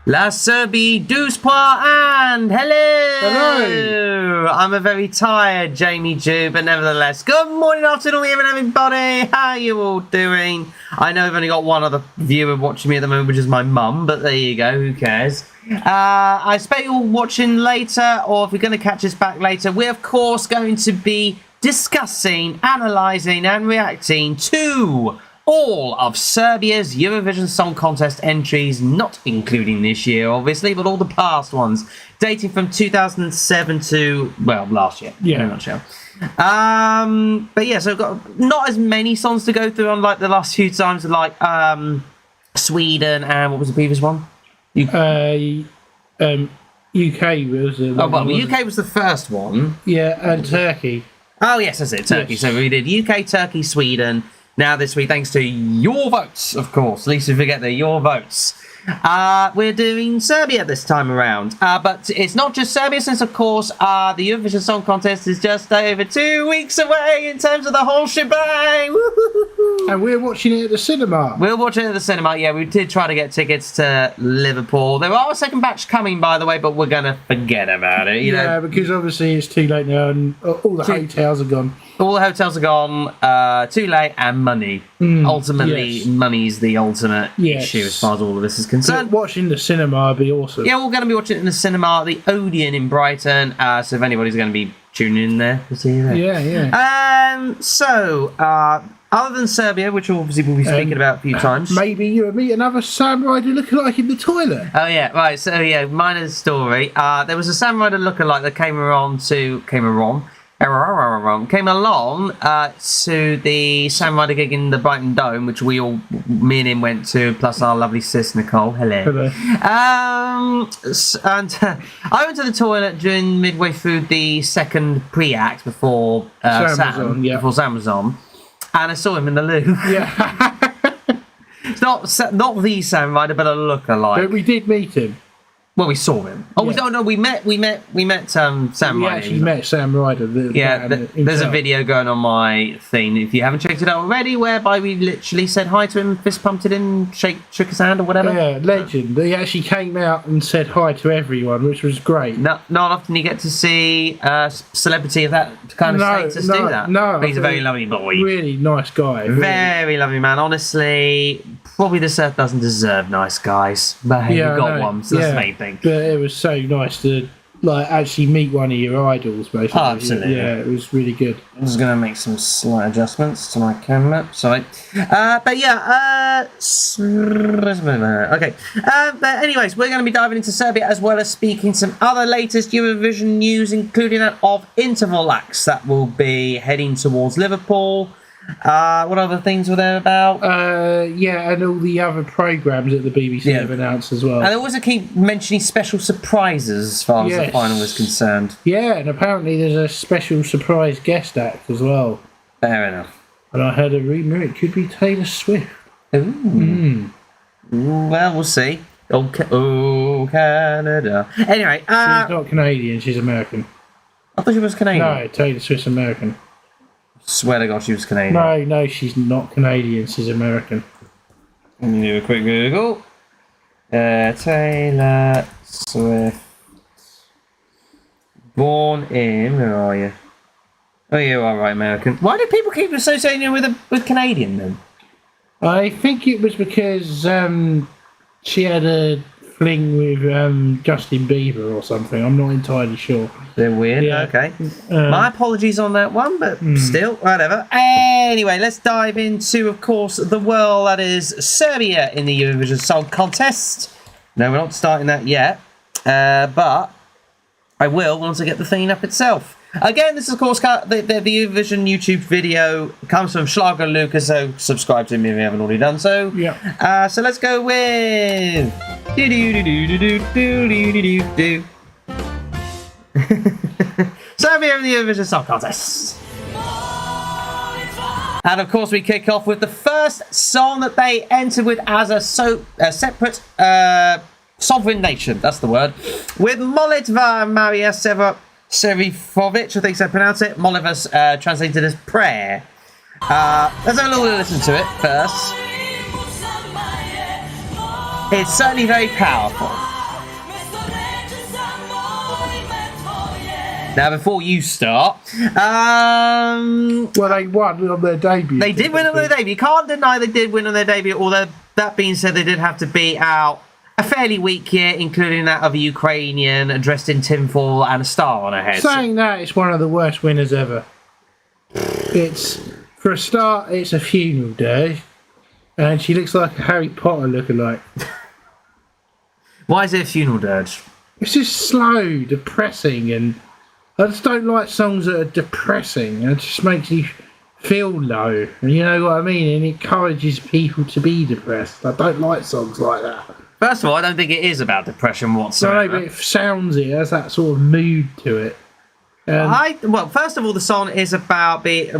La Serbie Duspoir and hello! I'm a very tired Jamie Jew, but nevertheless, good morning, afternoon, evening, everybody. How are you all doing? I know I've only got one other viewer watching me at the moment, which is my mum, but there you go, who cares? I expect you're watching later, or if you're going to catch us back later, we're of course going to be discussing, analysing and reacting to all of Serbia's Eurovision Song Contest entries, not including this year, obviously, but all the past ones, dating from 2007 to, well, last year, in a nutshell. But yeah, so I've got not as many songs to go through, unlike the last few times, like Sweden and what was the previous one? UK was the one. UK was the first one. Yeah, and Turkey. Oh, yes, that's it, Turkey. Yes. So we did UK, Turkey, Sweden. Now this week, thanks to your votes, of course. At least we forget your votes. We're doing Serbia this time around. But it's not just Serbia, since, of course, the Eurovision Song Contest is just over 2 weeks away in terms of the whole shebang. Woo-hoo-hoo-hoo. And we're watching it at the cinema. We'll watch it at the cinema, yeah. We did try to get tickets to Liverpool. There are a second batch coming, by the way, but we're going to forget about it. You know? Because obviously it's too late now and all the hotels are gone. All the hotels are gone, too late, and money. Ultimately, money's the ultimate issue as far as all of this is concerned. But watching the cinema would be awesome. Yeah, we're going to be watching it in the cinema at the Odeon in Brighton, so if anybody's going to be tuning in there, we'll see you there. Yeah. Other than Serbia, which obviously we'll be speaking about a few times. Maybe you'll meet another Sam Rider lookalike in the toilet. Oh, yeah, right. So, yeah, minor story. There was a Sam Rider lookalike that came along to the Sam Rider gig in the Brighton Dome, which me and him went to, plus our lovely sis Nicole. Hello. And I went to the toilet during midway through the second pre-act before Sam was on, and I saw him in the loo. Yeah. It's not the Sam Rider, but a lookalike. But we did meet him. Well, we saw him. Oh, Yeah. no, we met Sam We Ryder. actually met Sam Ryder. There's a video going on my thing, if you haven't checked it out already, whereby we literally said hi to him, fist pumped it in, shook his hand or whatever. Yeah, legend. He actually came out and said hi to everyone, which was great. Not often you get to see a celebrity of that kind of status do that. No, he's a very lovely boy. Really nice guy. Very lovely man. Honestly, probably this earth doesn't deserve nice guys, but hey, you got one, so that's the main thing. But it was so nice to actually meet one of your idols, basically. Oh, absolutely. Yeah, it was really good. I'm just going to make some slight adjustments to my camera. Sorry. But yeah, okay. But anyways, we're going to be diving into Serbia as well as speaking some other latest Eurovision news, including that of interval acts that will be heading towards Liverpool. What other things were there about? Yeah, and all the other programmes that the BBC have announced as well. And they also keep mentioning special surprises as far as the final is concerned. Yeah, and apparently there's a special surprise guest act as well. Fair enough. And I heard a rumour it could be Taylor Swift. Ooh. Well, we'll see. Oh, Canada. Anyway. She's not Canadian, she's American. I thought she was Canadian. No, Taylor Swift's American. Swear to God she was Canadian. No, she's not Canadian, she's American. Let me do a quick Google. Taylor Swift. Born in... Where are you? Oh, you are right, American. Why do people keep associating her with Canadian, then? I think it was because she had a fling with Justin Bieber or something. I'm not entirely sure. They're weird. Yeah. Okay. My apologies on that one, but still, whatever. Anyway, let's dive into, of course, the world that is Serbia in the Eurovision Song Contest. No, we're not starting that yet, but I will once I get the thing up itself. Again, this is, of course, the Eurovision YouTube video comes from Schlager Lucas, so subscribe to him if you haven't already done so. Yeah. So let's go with... Serbia in the Eurovision Song Contest. And of course, we kick off with the first song that they entered with as a separate sovereign nation. That's the word. With Molitva Maria Serifovic, I think so I pronounce it. Molitva's translated as prayer. Let's have a little listen to it first. It's certainly very powerful. Now, before you start, well, they won on their debut. They did win on their debut. You can't deny they did win on their debut, although that being said, they did have to beat out a fairly weak year, including that of a Ukrainian dressed in tinfoil and a star on her head. Saying that, it's one of the worst winners ever. For a start, it's a funeral dirge, and she looks like a Harry Potter lookalike. Why is it a funeral dirge? It's just slow, depressing, and I just don't like songs that are depressing. It just makes you feel low, and you know what I mean? And it encourages people to be depressed. I don't like songs like that. First of all, I don't think it is about depression whatsoever. No, but it sounds it has that sort of mood to it. Well, first of all, the song is about in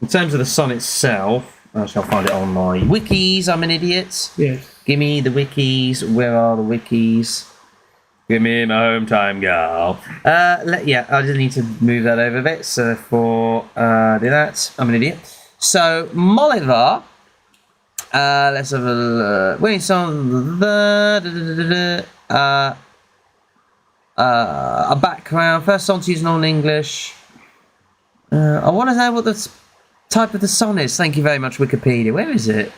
terms of the song itself, I shall find it on my wikis. I'm an idiot. Yes. Give me the wikis. Where are the wikis? Give me my home time, girl. Yeah, I just need to move that over a bit. So for do that, I'm an idiot. So Molitva. Let's have a look. Wait, song. A background. First song to use non-English. I want to know what the type of the song is. Thank you very much, Wikipedia. Where is it?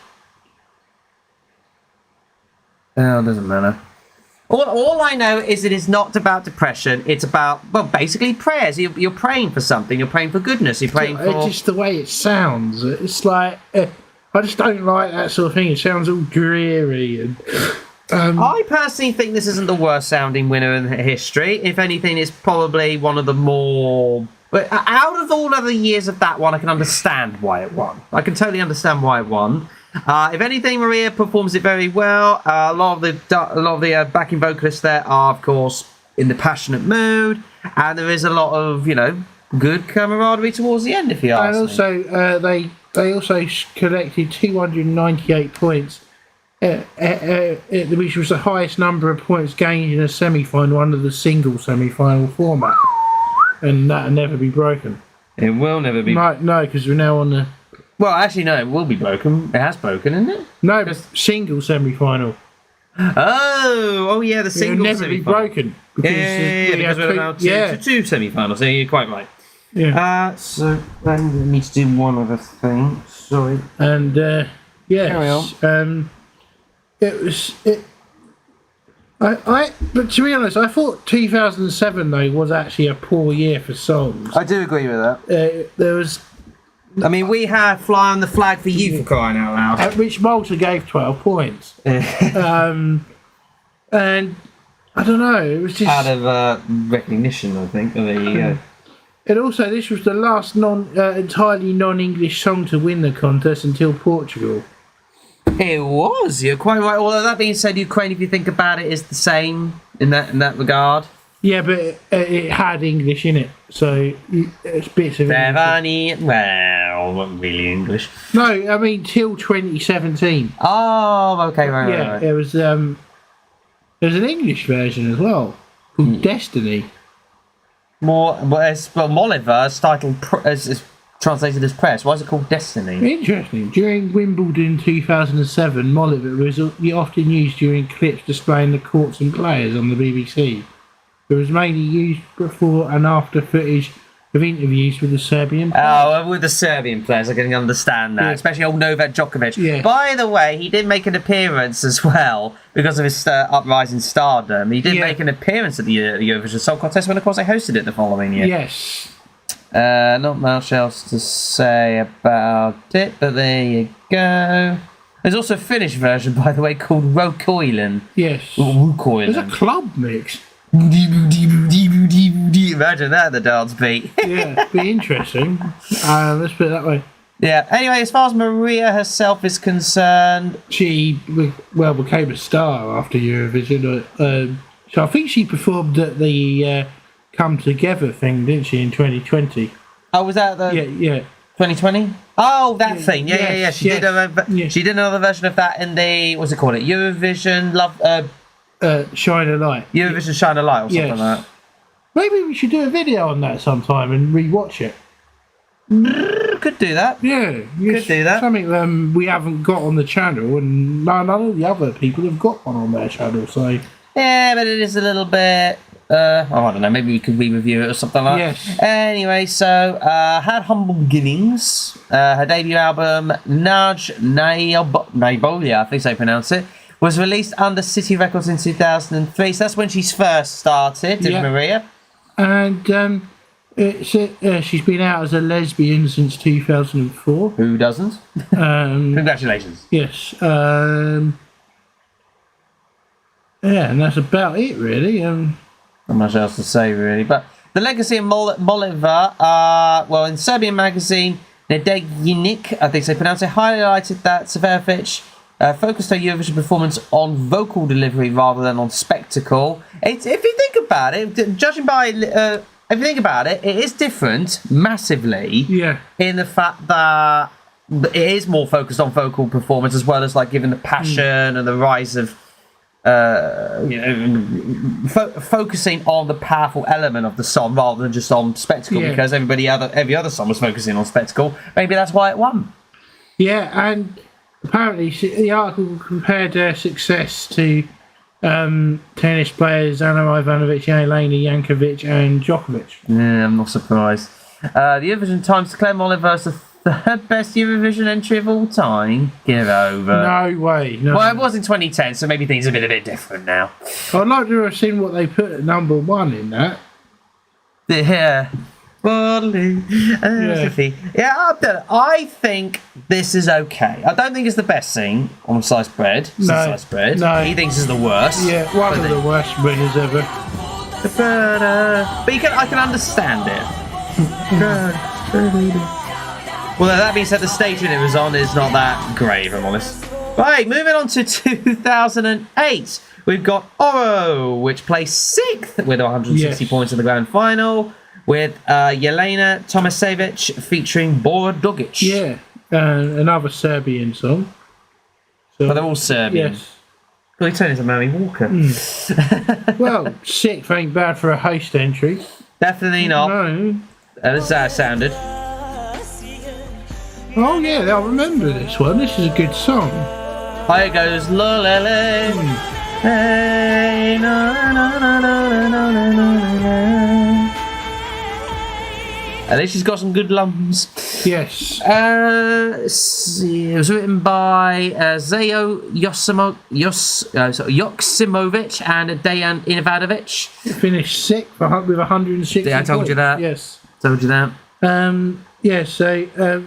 Oh, it doesn't matter. All I know is it is not about depression. It's about, well, basically prayers. You're praying for something. You're praying for goodness. You're praying for... It's just the way it sounds. It's like... I just don't like that sort of thing. It sounds all dreary. And I personally think this isn't the worst sounding winner in history. If anything, it's probably one of the more... But out of all other years of that one, I can understand why it won. I can totally understand why it won. If anything, Maria performs it very well. A lot of the backing vocalists there are, of course, in the passionate mood, and there is a lot of good camaraderie towards the end. If you ask me. And also, they also collected 298 points which was the highest number of points gained in a semi-final under the single semi-final format, and that'll never be broken. It will never be. No, because we're now on the. Well, actually, no, it will be broken. It has broken, isn't it? No, single semi-final. Oh, yeah, the single semi-final. It'll never be broken. Because we're allowed two semi-finals, so you're quite right. Yeah. So then we need to do one other thing. Sorry. And, Carry on. But to be honest, I thought 2007 though was actually a poor year for songs. I do agree with that. There was. I mean, we had "Fly on the Flag" for you, for crying out loud. At which Malta gave 12 points. And I don't know, it was just out of recognition, I think. There you go. And also, this was the last entirely non-English song to win the contest until Portugal. It was. You're quite right. Although that being said, Ukraine, if you think about it, is the same in that regard. Yeah, but it had English in it, so it's bits of English. Well, not really English. No, I mean till 2017. Oh, okay, right. Yeah, right. There was an English version as well called Destiny. Moliva is titled is translated as Press. Why is it called Destiny? Interesting. During Wimbledon 2007, Moliva was often used during clips displaying the courts and players on the BBC. It was mainly used before and after footage of interviews with the Serbian players. With the Serbian players, I can understand that, especially old Novak Djokovic. Yeah. By the way, he did make an appearance as well because of his uprising stardom. He did make an appearance at the Eurovision Song Contest when, of course, they hosted it the following year. Yes. Not much else to say about it, but there you go. There's also a Finnish version, by the way, called Rukoilen. Yes. Rukoilen. There's a club mix. Imagine that, the dance beat. Yeah, be interesting. Let's put it that way. Yeah, anyway, as far as Maria herself is concerned, she became a star after Eurovision. So I think she performed at the Come Together thing, didn't she, in 2020? Oh, was that the 2020? Oh, that thing. Yeah. She did another version of that in the, what's it called? Eurovision Shine a Light. Eurovision Shine a Light or something like that. Maybe we should do a video on that sometime and rewatch it. Could do that. Yeah, could do that. Something we haven't got on the channel, and none of the other people have got one on their channel. So yeah, but it is a little bit. I don't know. Maybe we could re-review it or something like that. Yes. Anyway, so had humble beginnings. Her debut album Naj Naibolia, I think so you pronounce it, was released under City Records in 2003. So that's when she's first started, Maria. And she's been out as a lesbian since 2004. Who doesn't? Congratulations. Yes. And that's about it, really. Not much else to say, really. But the legacy of Moliva, in Serbian magazine, Nedeljnik, I think they pronounce it, highlighted that Severovic focused her Eurovision performance on vocal delivery rather than on spectacle. If you think about it, judging by... if you think about it, it is different massively. Yeah. In the fact that it is more focused on vocal performance as well as like giving the passion and the rise of focusing on the powerful element of the song rather than just on spectacle because every other song was focusing on spectacle. Maybe that's why it won. Yeah, and apparently the article compared their success to tennis players Ana Ivanovic, Jelena Jankovic and Djokovic. Yeah, I'm not surprised. The Eurovision Times declared Moliva as the third best Eurovision entry of all time. Get over. No way. No. Well, it was in 2010, so maybe things have been a bit different now. I'd like to have seen what they put at number one in that. Yeah. I think this is okay. I don't think it's the best thing on sliced bread. Sliced bread. No. He thinks it's the worst. Yeah, one of the worst winners ever. But I can understand it. Well, that being said, the station it was on is not that great, if I'm honest. Right, moving on to 2008. We've got Oro, which placed 6th with 160 points in the grand final, with Jelena Tomasevic featuring Bora Dogic. Yeah, another Serbian song. So, But they're all Serbian. yes. Well, he turned into Mary Walker. Well, 6th ain't bad for a host entry. Definitely not. No. This is how it sounded. Oh yeah, I remember this one. This is a good song. Here goes Lolele. Hey, na, na, na, na, na, na, na. At least she's got some good lungs. Yes. See, it was written by Zayo Joksimovic and Dejan Ivanovic. Finished 6th with 160 Yeah, I told you that. Yes. Told you that. Yeah, so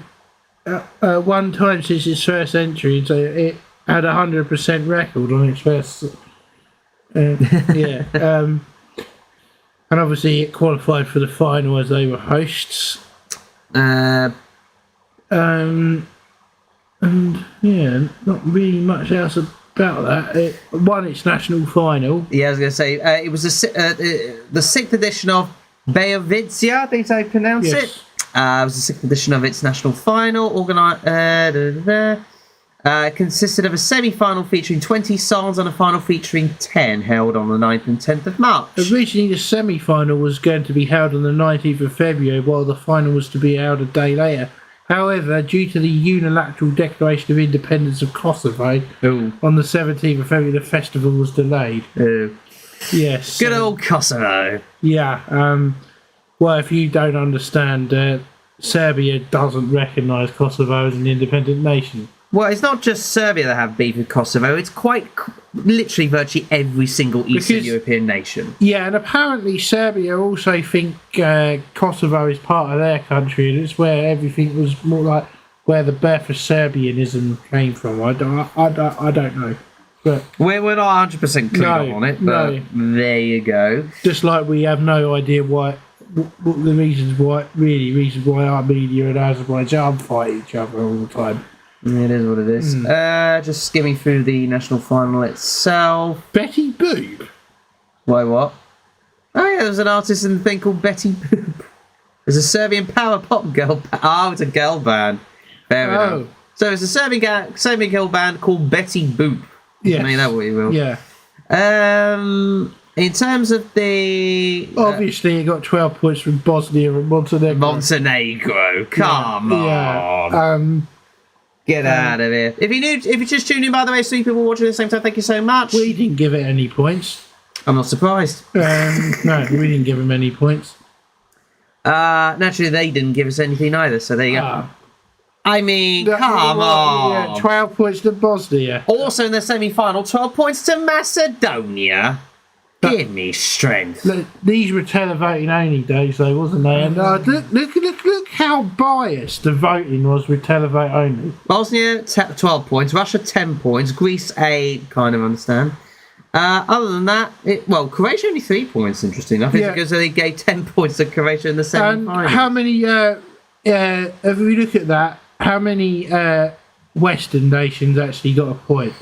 one time since its first entry, so it had 100% record on its first. Yeah. And obviously it qualified for the final as they were hosts. And yeah, not really much else about that. It won its national final. Yeah, I was going to say, it was the 6th edition of Beovicia, I think is how you pronounce Yes. it. It was the 6th edition of its national final, consisted of a semi-final featuring 20 songs and a final featuring 10, held on the 9th and 10th of March. Originally, the semi-final was going to be held on the 19th of February, while the final was to be held a day later. However, due to the unilateral declaration of independence of Kosovo on the 17th of February, the festival was delayed. Ooh. Yes. Good old Kosovo. Yeah. Well, if you don't understand, Serbia doesn't recognise Kosovo as an independent nation. Well, it's not just Serbia that have beef with Kosovo. It's quite literally virtually every single Eastern European nation. Yeah, and apparently Serbia also think Kosovo is part of their country, and it's where everything was more like where the birth of Serbianism came from. I don't know. But we're not 100% clued up on it, but there you go. Just like we have no idea what the reasons why our media and Azerbaijan fight each other all the time. It is what it is. Just skimming through the national final itself. Betty Boop. Why, what? Oh yeah, there's an artist in the thing called Betty Boop. There's a Serbian power pop girl. Oh, it's a girl band. Fair enough. So it's a Serbian girl band called Betty Boop. Yes. Make that what you will. Yeah. In terms of the... Obviously, it got 12 points from Bosnia and Montenegro. Montenegro. Come on. Yeah. Get out of here. If you just tuned in, by the way, so you people watching at the same time, thank you so much. We didn't give it any points. I'm not surprised. No, we didn't give them any points. Naturally, they didn't give us anything either, so there you go. I mean, come on. Yeah, 12 points to Bosnia. Also in the semi-final, 12 points to Macedonia. Give me strength. Look, these were televoting only days, though, wasn't they? And look how biased the voting was with televote only. Bosnia, 12 points. Russia, 10 points. Greece, 8. Kind of understand. Other than that, Croatia only 3 points, interesting enough. It's because they gave 10 points to Croatia in the semi-final. How many, if we look at that, how many Western nations actually got a point?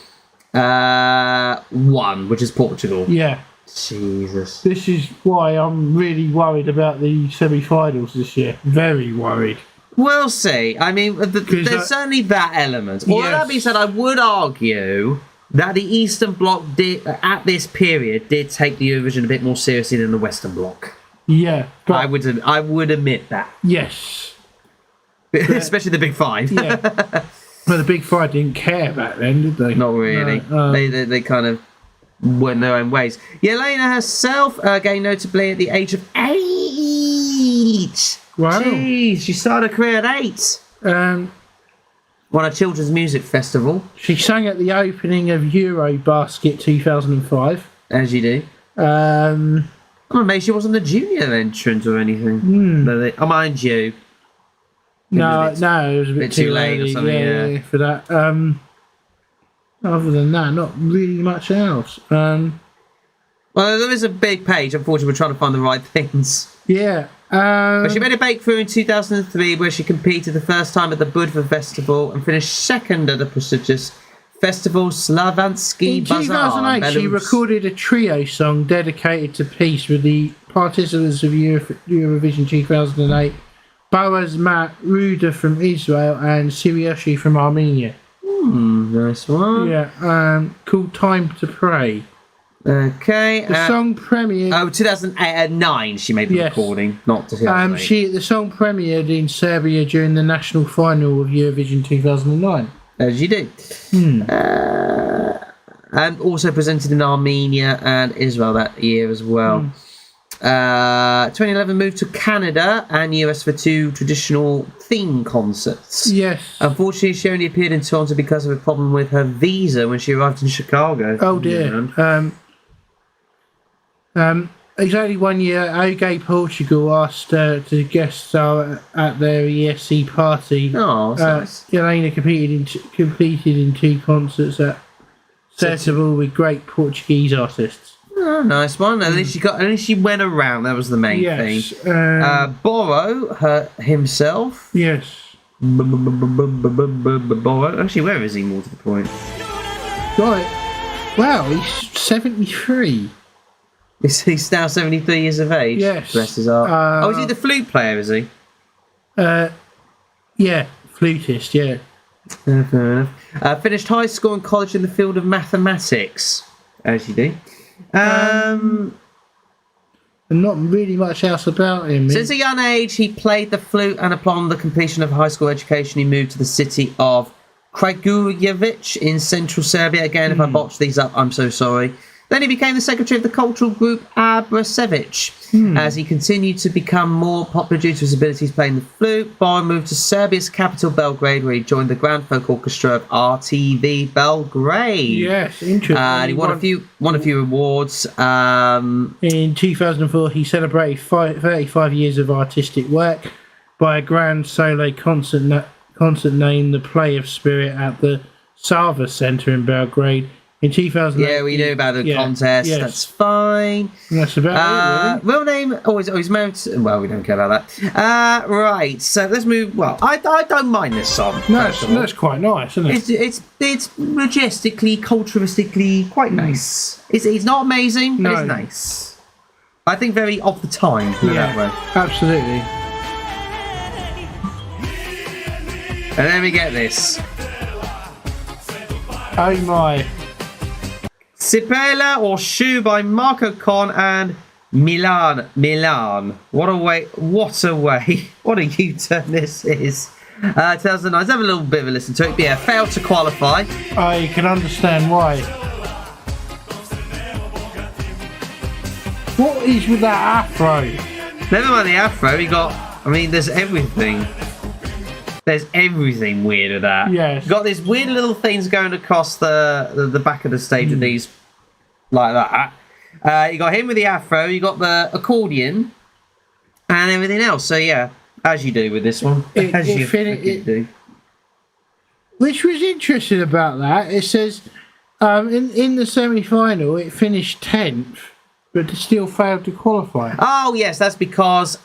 1, which is Portugal. Yeah. Jesus. This is why I'm really worried about the semi-finals this year. Very worried. We'll see. I mean, there's certainly that element. All that being said, I would argue that the Eastern Bloc at this period did take the Eurovision a bit more seriously than the Western Bloc. Yeah. I would admit that. Yes. Especially the Big Five. Yeah. Well, the Big Five didn't care back then, did they? Not really. They kind of went their own ways. Yelena herself, again notably at the age of 8. Wow. Jeez, she started her career at 8. Won a children's music festival. She sang at the opening of Eurobasket 2005. As you do. I'm amazed she wasn't a junior entrant or anything. Mind you. No, it was a bit too late or something, for that. Other than that, not really much else. Well, there is a big page. Unfortunately, we're trying to find the right things. Yeah. But she made a breakthrough in 2003 where she competed the first time at the Budva Festival and finished second at the prestigious festival Slavansky Bazaar. In 2008, she recorded a trio song dedicated to peace with the participants of Eurovision 2008, Boaz Ruda from Israel and Sirioshi from Armenia. Nice one. Yeah, called Time to Pray. Okay. The song premiered... Oh, 2009 she made the recording, not 2008. The song premiered in Serbia during the national final of Eurovision 2009. As you do. And also presented in Armenia and Israel that year as well. 2011 moved to Canada and US for 2 traditional theme concerts. Yes. Unfortunately, she only appeared in Toronto because of a problem with her visa when she arrived in Chicago. Oh dear. Exactly 1 year, OK Portugal asked to guest star at their ESC party. Oh, that's nice. Elena competed in 2 concerts at Festival with great Portuguese artists. Oh, nice one. At least she went around. That was the main thing. Borrow himself. Yes. Borrow. Actually, where is he? More to the point. Right. Wow, he's 73. He's now 73 years of age. Yes. Bless his heart. Is he the flute player? Is he? Yeah, flutist. Yeah. Fair enough. Finished high school and college in the field of mathematics, as you do. And not really much else about him. Since a young age, he played the flute, and upon the completion of high school education, he moved to the city of Kragujevac in central Serbia. Again, if I botched these up, I'm so sorry. Then he became the secretary of the cultural group Abrasevic. As he continued to become more popular due to his abilities playing the flute, Borrow moved to Serbia's capital, Belgrade, where he joined the Grand Folk Orchestra of RTV Belgrade. Yes, interesting. And he won a few awards. In 2004, he celebrated 35 years of artistic work by a grand solo concert named The Play of Spirit at the Sava Centre in Belgrade. In 2008, yeah, we knew about the contest. Yes. That's fine. That's about it, really. Real name? He's married to, well, we don't care about that. Right, so let's move. Well, I don't mind this song. No, it's quite nice, isn't it? It's majestically, culturalistically quite nice. It's not amazing, but it's nice. I think very of the time. That way. Absolutely. And then we get this. Oh my. Sipela or Shoe by Marco Con and Milan. What a way. What a U-turn this is. 2009. Let's have a little bit of a listen to it. But yeah, failed to qualify. I can understand why. What is with that afro? Never mind the afro. There's everything. There's everything weird with that. Yes. Got these weird little things going across the back of the stage with these like that. You got him with the afro. You got the accordion and everything else. So yeah, as you do with this one, do. Which was interesting about that. It says in the semi-final it finished 10th, but still failed to qualify. Oh yes, that's because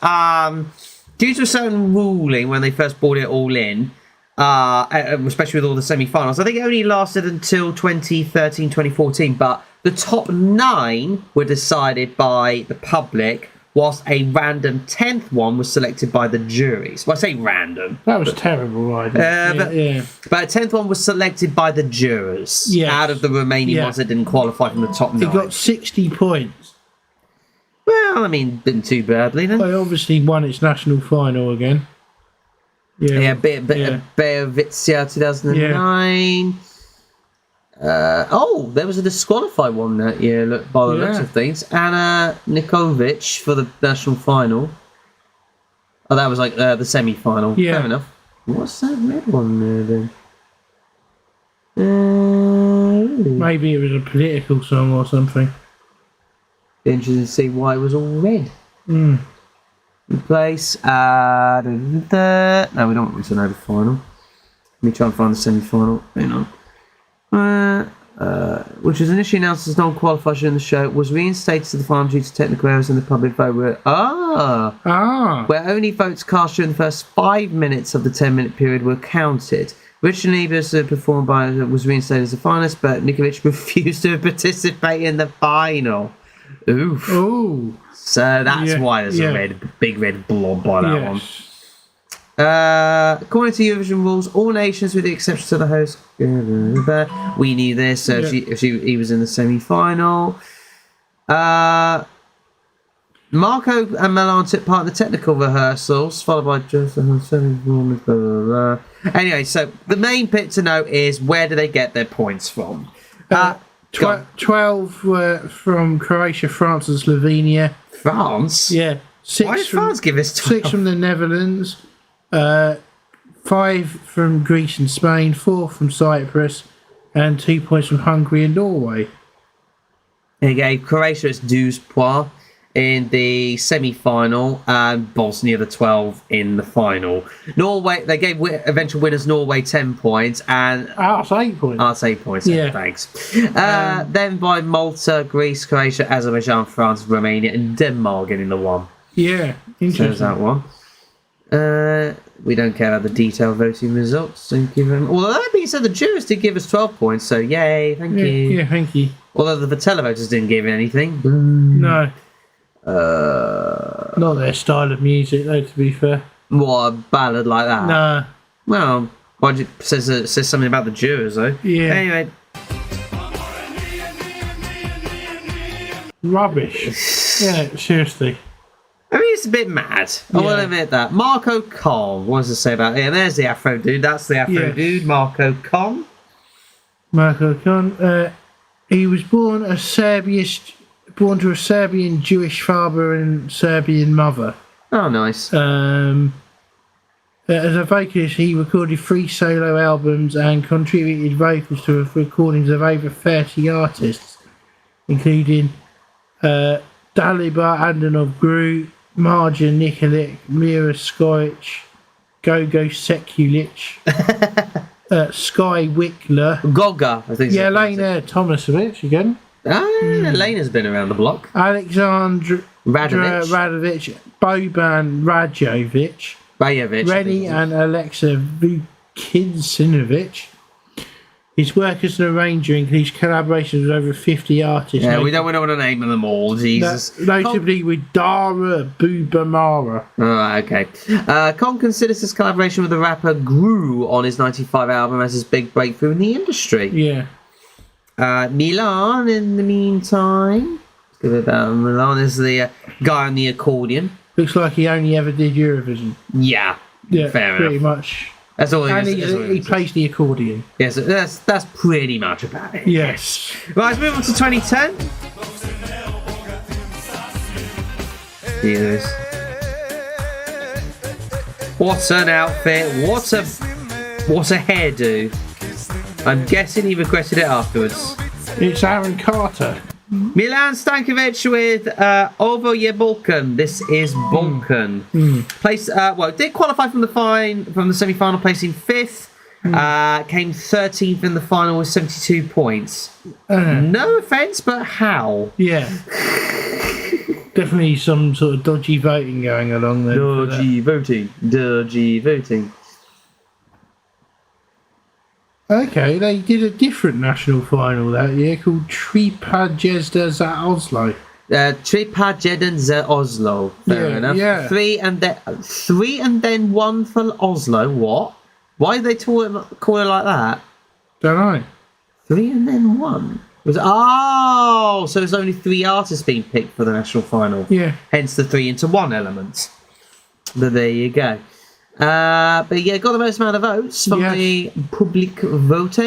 due to a certain ruling when they first brought it all in, especially with all the semi-finals, I think it only lasted until 2013, 2014, but the top 9 were decided by the public, whilst a random 10th one was selected by the juries. Well, I say random. That was terrible, right? But a 10th one was selected by the jurors out of the remaining ones that didn't qualify from the top 9. He got 60 points. Well, didn't too badly then. They obviously won its national final again. Yeah, Beovicia 2009. There was a disqualified one that year, look, by the looks of things. Anna Nikovic for the national final. Oh, that was like the semi-final. Yeah. Fair enough. What's that red one there then? Maybe it was a political song or something. Interesting to see why it was all red. Place. No, we don't want to know the final. Let me try and find the semi-final. Hang on. Which was initially announced as non-qualified during the show, was reinstated to the final due to technical errors in the public vote. Where only votes cast during the first 5 minutes of the 10-minute period were counted. Originally, this performed by was reinstated as a finalist, but Nikovic refused to participate in the final. Oof. Ooh. So that's why there's a big red blob by that one. According to Eurovision rules, all nations with the exception of the host. We knew this, so he was in the semi-final. Marco and Milan took part in the technical rehearsals, followed by Joseph and blah, blah, blah. Anyway, so the main bit to note is where do they get their points from? 12 were from Croatia, France, and Slovenia. France? Yeah. Why did France give us 12? 6 from the Netherlands, 5 from Greece and Spain, 4 from Cyprus, and 2 points from Hungary and Norway. They gave Croatia its 12 points in the semi-final and Bosnia the 12 in the final. Norway, they gave eventual winners Norway 10 points and that's 8 points. That's 8 points. Yeah, thanks. Then by Malta, Greece, Croatia, Azerbaijan, France, Romania, and Denmark getting the one. Yeah, interesting. So there's that one. We don't care about the detailed voting results. Thank you very much. Although that being said, the jurors did give us 12 points, so yay, thank you. Yeah, thank you. Although the televoters didn't give anything. No. Not their style of music, though, to be fair. What, a ballad like that? No. Well, it says something about the jurors, though. Yeah. Anyway. Rubbish. Yeah, seriously. I mean, it's a bit mad. I will admit that. Marco Con. What does it say about it? Yeah, there's the Afro dude. That's the Afro dude. Marco Con. Marco Con. He was born to a Serbian Jewish father and Serbian mother. Oh, nice. As a vocalist, he recorded 3 solo albums and contributed vocals to recordings of over 30 artists, including Dalibor Andanov Gru, Marja Nikolic, Mira Skojic, Gogo Sekulic, Sky Wickler. Goga, I think. Yeah, Lena Tomasovic again. Lena's been around the block. Alexandra Radovic, Boban Rajovic, Rennie and Alexa Vukinsinovic. His work as an arranger includes collaborations with over 50 artists. Yeah, we don't want to name them all, Jesus. Notably with Dara Bubamara. Alright, okay. Con considers his collaboration with the rapper Gru on his 95 album as his big breakthrough in the industry. Yeah. Milan, in the meantime. Let's give it about Milan is the guy on the accordion. Looks like he only ever did Eurovision. Yeah, fair pretty enough. Much. That's all. And he plays the accordion. Yes, that's pretty much about it. Yes. Right, let's move on to 2010. Yes. What an outfit! What a hairdo! I'm guessing he regretted it afterwards. It's Aaron Carter. Milan Stankovic with Ovo je Balkan. This is Balkan. Place did qualify from the semi-final, placing 5th. Came 13th in the final with 72 points. No offence, but how? Yeah. Definitely some sort of dodgy voting going along there. Dodgy voting. Okay, they did a different national final that year called Tripajezda za Oslo. Tripajeden za Oslo. Fair enough. Yeah. 3 and then 1 for Oslo. What? Why did they call it like that? Don't know. 3 and then 1. So there's only 3 artists being picked for the national final. Yeah. Hence the 3 into 1 element. But there you go. But yeah, got the most amount of votes from the public vote.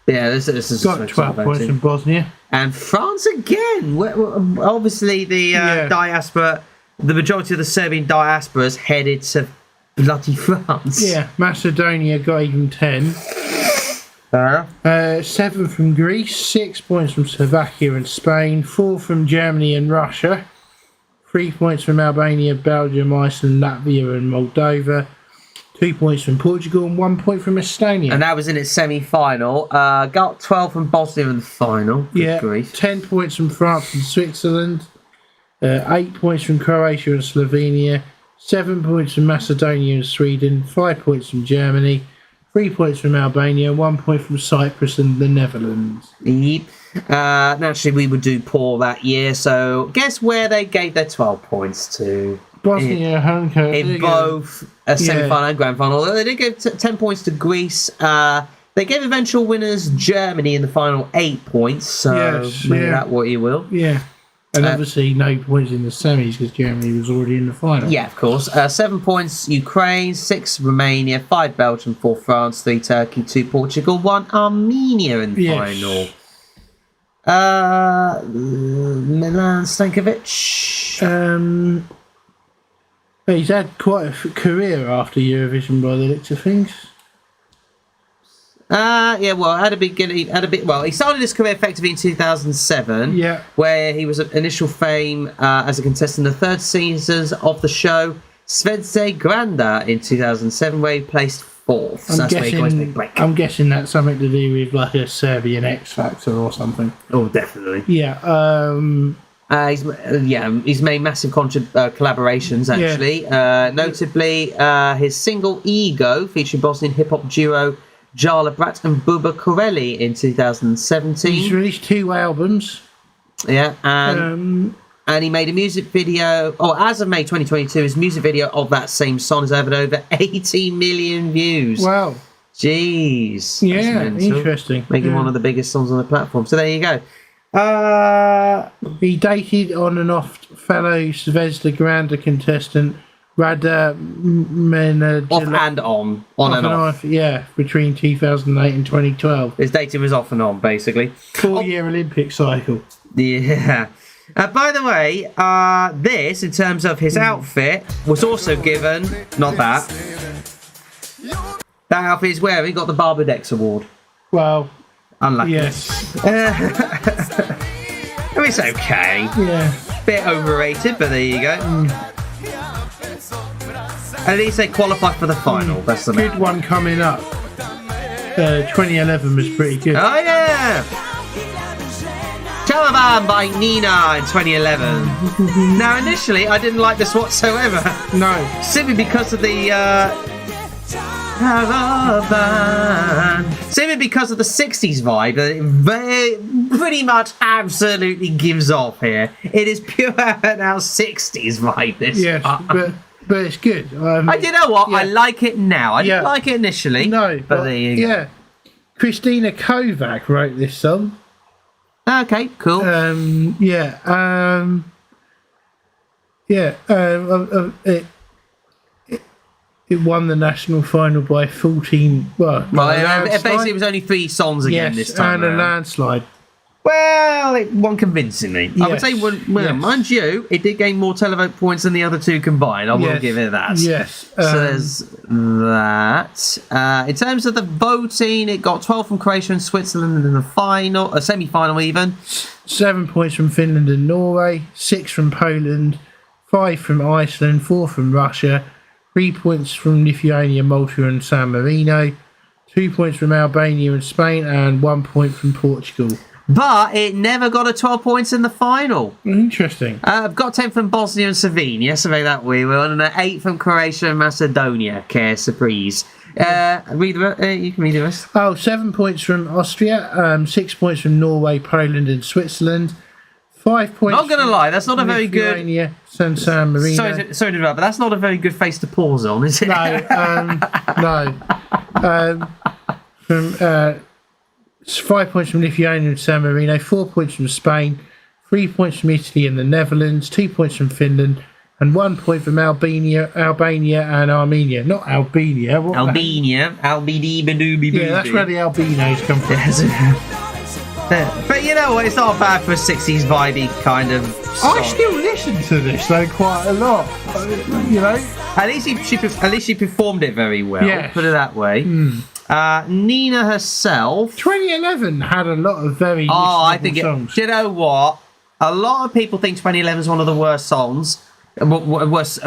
This is got 12 points in Bosnia. And France again. Obviously, the diaspora, the majority of the Serbian diaspora is headed to bloody France. Yeah, Macedonia got even 10. 7 from Greece, 6 points from Slovakia and Spain, 4 from Germany and Russia, 3 points from Albania, Belgium, Iceland, Latvia and Moldova, 2 points from Portugal and 1 point from Estonia. And that was in its semi-final. Got 12 from Bosnia in the final. Good grief. 10 points from France and Switzerland, 8 points from Croatia and Slovenia, 7 points from Macedonia and Sweden, 5 points from Germany, 3 points from Albania, 1 point from Cyprus and the Netherlands. Yep. Naturally, we would do poor that year. So, guess where they gave their 12 points to? Bosnia and Hungary. In both a semi-final and grand final. Although they did give 10 points to Greece. They gave eventual winners Germany in the final 8 points. So, make that what you will. Yeah. And obviously no points in the semis because Germany was already in the final. Yeah, of course. 7 points Ukraine, 6 Romania, 5 Belgium, 4 France, 3 Turkey, 2 Portugal, 1 Armenia in the final. Milan Stankovic. He's had quite a career after Eurovision by the looks of things. He started his career effectively in 2007. Yeah. Where he was initial fame as a contestant in the third seasons of the show Svedze Granda in 2007, where he placed 4th. So that's where he got his big break. I'm guessing that's something to do with like a Serbian X Factor or something. Oh, definitely. Yeah. He's made massive collaborations actually. Notably, his single "Ego" featuring Bosnian hip hop duo Jala Brat and Buba Corelli in 2017. He's released 2 albums. Yeah, and he made a music video. Oh, as of May 2022, his music video of that same song has had over 80 million views. Wow. Jeez. Yeah, interesting. Making one of the biggest songs on the platform. So there you go. He dated on and off fellow Zvezda Granda contestant Rada Menadjela. Off and on and off. Yeah, between 2008 and 2012. His dating was off and on, basically. 4-year Olympic cycle. Yeah. By the way, this, in terms of his outfit, was also given... Not that. That outfit he's wearing, he got the Barbadex Award. Well... Unlucky. Yes. It's okay. Yeah. Bit overrated, but there you go. At least they qualify for the final. That's the good one coming up. 2011 was pretty good. Oh yeah. Caravan by Nina in 2011. Now, initially, I didn't like this whatsoever. No. Simply because of the Caravan. Simply because of the 60s vibe that it pretty much absolutely gives off here. It is pure now 60s vibe, this. Yes, but it's good. You know what? Yeah. I like it now. I didn't like it initially. No. But there you go. Yeah. Christina Kovac wrote this song. Okay, cool. It won the national final by 14. Basically, it was only 3 songs again this time. And a landslide. Well, it won convincingly. Yes. I would say, mind you, it did gain more televote points than the other 2 combined. I will give it that. Yes. So there's that. In terms of the voting, it got 12 from Croatia and Switzerland in the final, a semi-final even. 7 points from Finland and Norway, 6 from Poland, 5 from Iceland, 4 from Russia, 3 points from Lithuania, Malta and San Marino, 2 points from Albania and Spain, and 1 point from Portugal. But it never got a 12 points in the final. Interesting. I've got 10 from Bosnia and Slovenia, so make that we will, and 8 from Croatia and Macedonia. Care surprise. You can read the rest. 7 points from Austria, 6 points from Norway, Poland and Switzerland, 5 points. Not going to lie, that's not a very good. Lithuania, San Marino. Sorry to interrupt, but that's not a very good face to pause on, is it? No, from 5 points from Lithuania and San Marino, 4 points from Spain, 3 points from Italy and the Netherlands, 2 points from Finland, and 1 point from Albania and Armenia. Not Albania. Albania. Yeah, that's where the albinos come from. But you know what? It's not bad for a 60s vibey kind of song. I still listen to this though quite a lot. You know. At least she performed it very well. Yes. Put it that way. Nina herself. 2011 had a lot of very songs. Do you know what? A lot of people think 2011 is one of the worst songs. Worst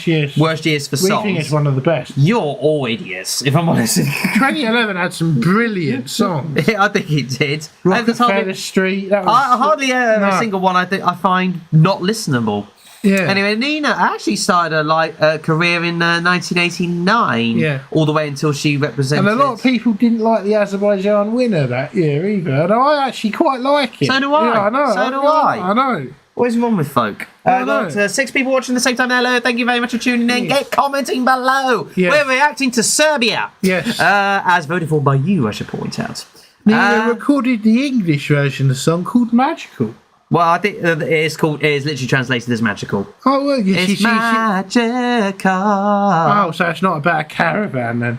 years for songs. We think it's one of the best. You're all idiots, if I'm honest. 2011 had some brilliant songs. I think it did. Rockefeller Street. That was hardly a single one I find not listenable. Yeah. Anyway, Nina actually started a career in 1989. Yeah. All the way until she represented. And a lot of people didn't like the Azerbaijan winner that year either. And I actually quite like it. So do I. Yeah, I know. So do I. I know. What is wrong with folk? I Got 6 people watching at the same time. Hello, thank you very much for tuning in. Yes. Get commenting below. Yes. We're reacting to Serbia. Yes. As voted for by you, I should point out. Nina recorded the English version of the song called Magical. Well, I think it is literally translated as magical. Oh, well, yes. It's magical. Oh, so it's not about a caravan then?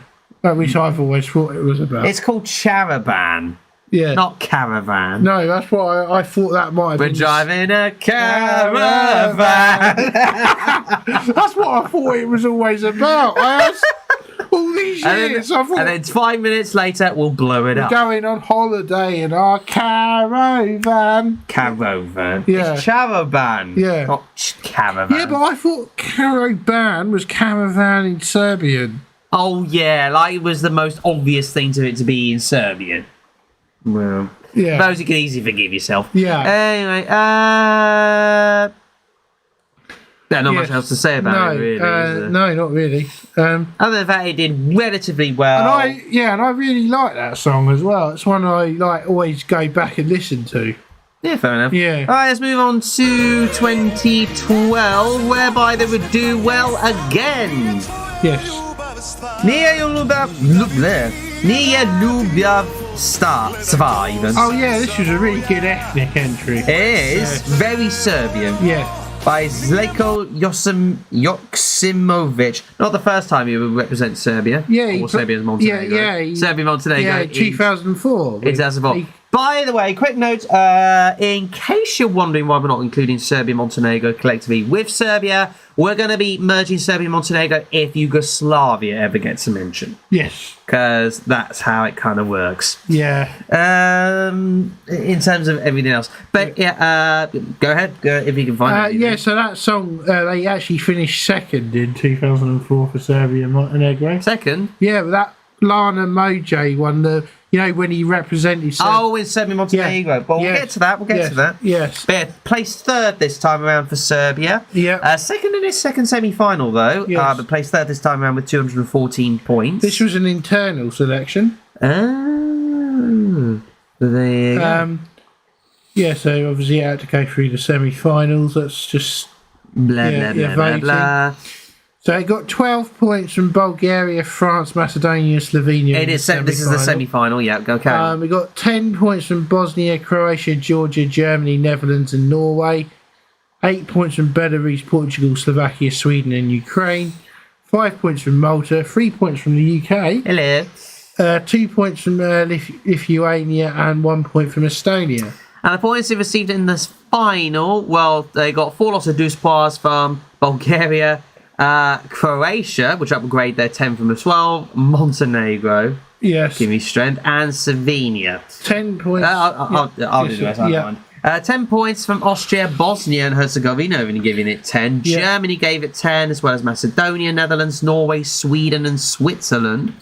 Which I've always thought it was about. It's called Charaban, yeah. not caravan. No, that's what I thought that might have We're been. driving a caravan. That's what I thought it was always about. I asked all these years. I thought and then 5 minutes later, we'll blow it we're up. going on holiday in our caravan. Caravan. Yeah. It's Charaban. Yeah. Not caravan. Yeah, but I thought caravan was caravan in Serbian. Oh, yeah, like it was the most obvious thing to it to be in Serbian. Well, Yeah. suppose you can easily forgive yourself. Yeah. Anyway, there's not much Yes. else to say about No, it, really. is there? no, not really. Other than that, it did relatively well. And I really like that song as well. It's one I always go back and listen to. Yeah, fair enough. Yeah. All right, let's move on to 2012, whereby they would do well again. Yes. Nia Ljubav Sva, even. Oh yeah, this was a really good ethnic entry. It is very Serbian. Yeah. By Zlatko Joksimovic. Not the first time he would represent Serbia. Yeah. Or Serbia Montenegro. Yeah. Serbia Montenegro. Yeah, 2004. It's as of all. By the way, quick note, in case you're wondering why we're not including Serbia Montenegro collectively with Serbia, we're going to be merging Serbia Montenegro if Yugoslavia ever gets a mention. Yes. Because that's how it kind of works. Yeah. In terms of everything else. But yeah, go ahead if you can find it. Yeah, so that song, they actually finished second in 2004 for Serbia Montenegro. Second? Yeah, but that Lana Moj won the, when he represented Serbia. Oh, in Serbia Montenegro. But we'll get to that. We'll get to that. Yes. But yeah, placed third this time around for Serbia. Yeah. Second in his second semi-final, though. Yes. But placed third this time around with 214 points. This was an internal selection. Oh. There you go. Yeah, so obviously it had to go through the semi-finals. That's just Blah, blah, blah, blah, voting. blah. So it got 12 points from Bulgaria, France, Macedonia, Slovenia. It is. This is the semi-final. Yeah, go carry on. We got 10 points from Bosnia, Croatia, Georgia, Germany, Netherlands, and Norway. 8 points from Belarus, Portugal, Slovakia, Sweden, and Ukraine. 5 points from Malta. 3 points from the UK. Hello. 2 points from Lithuania, and 1 point from Estonia. And the points they received in this final, well, they got 4 lots of deuce points from Bulgaria, Croatia, which upgrade their 10 from the 12, Montenegro, Yes. give me strength, and Slovenia. 10 points. I'll do the rest. I don't mind. 10 points from Austria, Bosnia, and Herzegovina, only giving it 10. Yeah. Germany gave it 10, as well as Macedonia, Netherlands, Norway, Sweden, and Switzerland.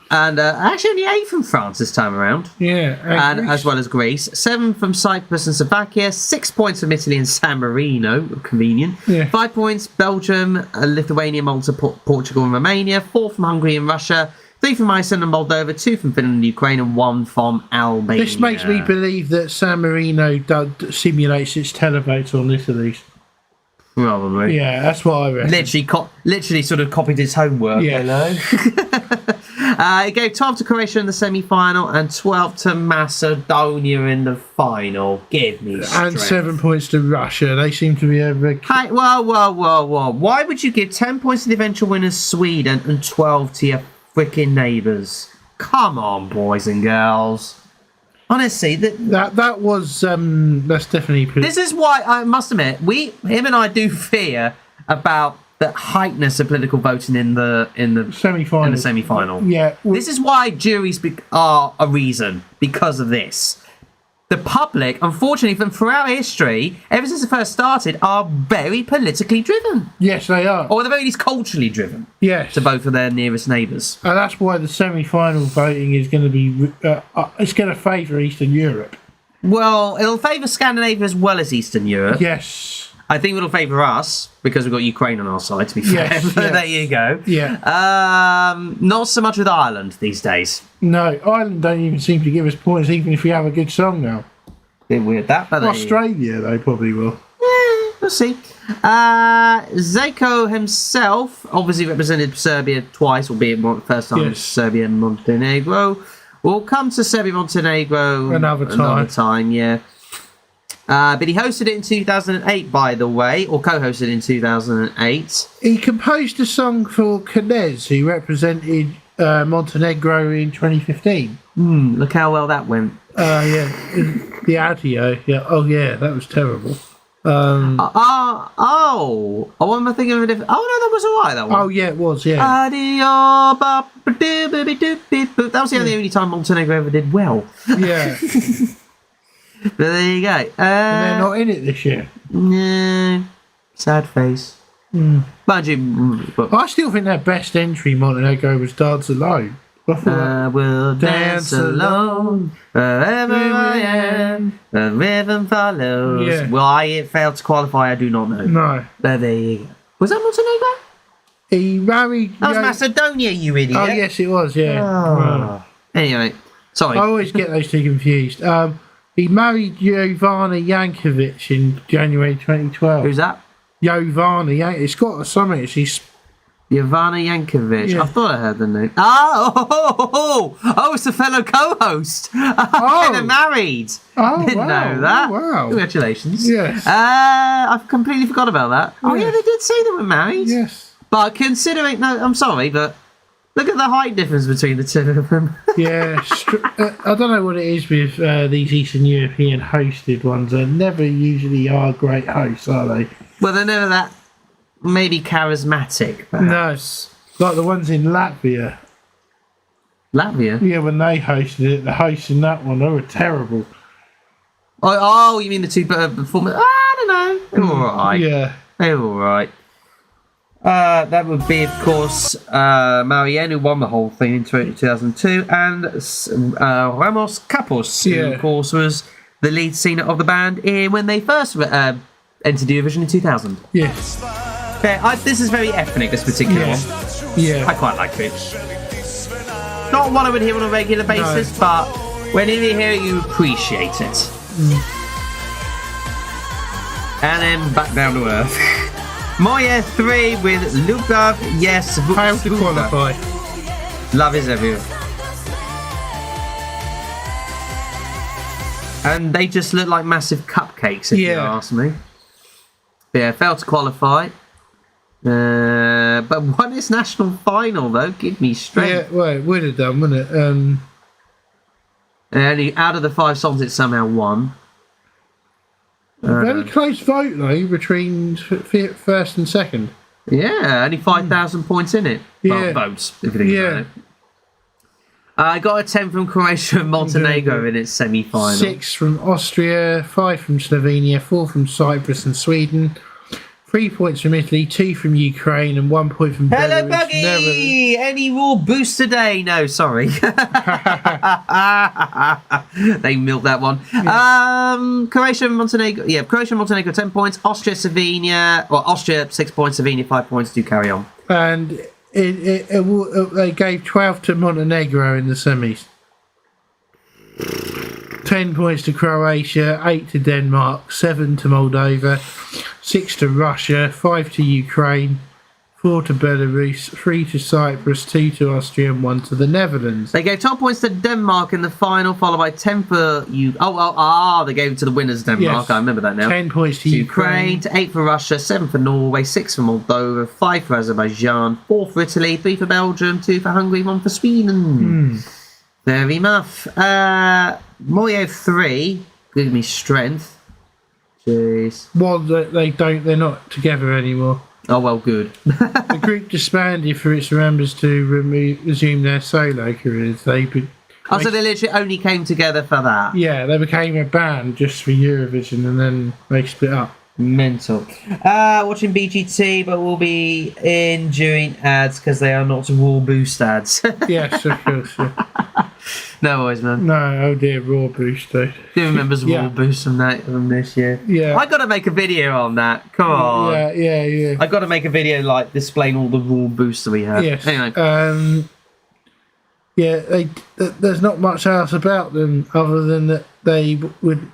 And actually only 8 from France this time around. Yeah. And Greece. as well as Greece. 7 from Cyprus and Slovakia. 6 points from Italy and San Marino. Convenient. Yeah. 5 points Belgium, Lithuania, Malta, Portugal and Romania. 4 from Hungary and Russia. 3 from Iceland and Moldova. 2 from Finland and Ukraine. And 1 from Albania. This makes me believe that San Marino simulates its televotes on Italy. Probably. Yeah, that's what I reckon. Literally sort of copied his homework. Yeah. Hello. It gave 12 to Croatia in the semi-final and 12 to Macedonia in the final. Give me strength. And 7 points to Russia. They seem to be over. Hey, whoa. Why would you give 10 points to the eventual winners, Sweden, and 12 to your freaking neighbours? Come on, boys and girls. Honestly, That was that's definitely. this is why I must admit, him and I do fear about the heightness of political voting in the Semi-final. In the semi-final. Yeah. This is why juries are a reason, because of this. The public, unfortunately, from throughout history, ever since it first started, are very politically driven. Yes, they are. Or at the very least, culturally driven. Yes. To both of their nearest neighbours. And that's why the semi-final voting is going to be. It's going to favour Eastern Europe. Well, it'll favour Scandinavia as well as Eastern Europe. Yes. I think it'll favour us because we've got Ukraine on our side, to be fair. Yes, But yes. there you go. Yeah. Not so much with Ireland these days. No, Ireland don't even seem to give us points, even if we have a good song now. Bit weird that, but Australia, they probably will. we'll see. Zeko himself obviously represented Serbia twice, albeit first time Yes. Serbia Montenegro. We'll come to Serbia Montenegro Another time, yeah. But he hosted it in 2008, by the way, or co-hosted in 2008. He composed a song for Knez, who represented Montenegro in 2015. Look how well that went. Yeah, the audio. Yeah. Oh, yeah, that was terrible. What am I thinking of a different? Oh no, that was alright. That one. Oh, yeah, it was. Yeah. That was the only time Montenegro ever did well. Yeah. But there you go. And they're not in it this year. No, sad face. Mind you, but I still think their best entry, Montenegro, was Dance Alone. I will dance alone wherever I am. The rhythm follows. Yeah. Why it failed to qualify, I do not know. No. But there you go. Was that Montenegro? He married... That was Macedonia, you idiot. Oh, yes, it was, yeah. Oh. Anyway, sorry. I always get those two confused. He married Jovana Jankovic in January 2012. Who's that? Jovana Jankovic. It's got a summit. She's... Ivana Yankovic. Yeah. I thought I heard the name. Oh, it's a fellow co-host. They're married. Oh, Didn't wow. know that. Oh, wow. Congratulations. Yes. I've completely forgot about that. Oh, yeah, Yes. they did say they were married. Yes. But considering... No, I'm sorry, but look at the height difference between the two of them. Yeah. I don't know what it is with these Eastern European hosted ones. They never usually are great hosts, are they? Well, they're never that... Maybe charismatic, perhaps. No. Like the ones in Latvia. Latvia? Yeah, when they hosted it, the hosts in that one, they were terrible. Oh, you mean the two performers? I don't know. They were alright. Yeah. They were alright. That would be, of course, Marianne, who won the whole thing in 2002, and Ramos Capos, who, of course, was the lead singer of the band when they first entered Eurovision in 2000. Yes. Okay, this is very ethnic, this particular one. Yeah. I quite like it. Not one I would hear on a regular basis, but whenever you hear it, you appreciate it. And then back down to earth. Moya 3 with Lukav, yes. Failed to qualify. Love is everywhere. And they just look like massive cupcakes, if you ask me. Yeah, failed to qualify. But won its national final, though. Give me strength. Yeah, well, it would have done, wouldn't it? And out of the 5 songs, it somehow won. Very close vote, though, between first and second. Yeah, only 5,000 points in it. Yeah. Well, votes, if you think about it. I got a 10 from Croatia and Montenegro in its semi-final. 6 from Austria, 5 from Slovenia, 4 from Cyprus and Sweden, 3 points from Italy, 2 from Ukraine, and 1 point from Hello, Belarus. Buggy! Any raw boost today? No, sorry. They milked that one. Croatia and Montenegro. Yeah, Croatia and Montenegro 10 points. Austria, Slovenia. Well, Austria 6 points. Slovenia 5 points. Do carry on. And they gave 12 to Montenegro in the semis. 10 points to Croatia, 8 to Denmark, 7 to Moldova, 6 to Russia, 5 to Ukraine, 4 to Belarus, 3 to Cyprus, 2 to Austria, and 1 to the Netherlands. They gave 12 points to Denmark in the final, followed by 10 for you. They gave it to the winners, Denmark. Yes. I remember that now. 10 points to Ukraine, to 8 for Russia, 7 for Norway, 6 for Moldova, 5 for Azerbaijan, 4 for Italy, 3 for Belgium, 2 for Hungary, 1 for Sweden. Very much. Moyo 3, give me strength. Jeez. Well, they're not together anymore. Oh, well, good. The group disbanded for its members to resume their solo careers. So they literally only came together for that. Yeah, they became a band just for Eurovision and then they split up. Mental. Watching BGT, but we'll be in during ads because they are not raw boost ads. Yes, of course. Yeah. No worries, man. No, oh dear, raw boost, though. Who remembers raw boost from this year? Yeah. I got to make a video on that. Come on. Yeah. I got to make a video like displaying all the raw boosts that we have. Yes. Anyway. There's not much else about them other than that they would,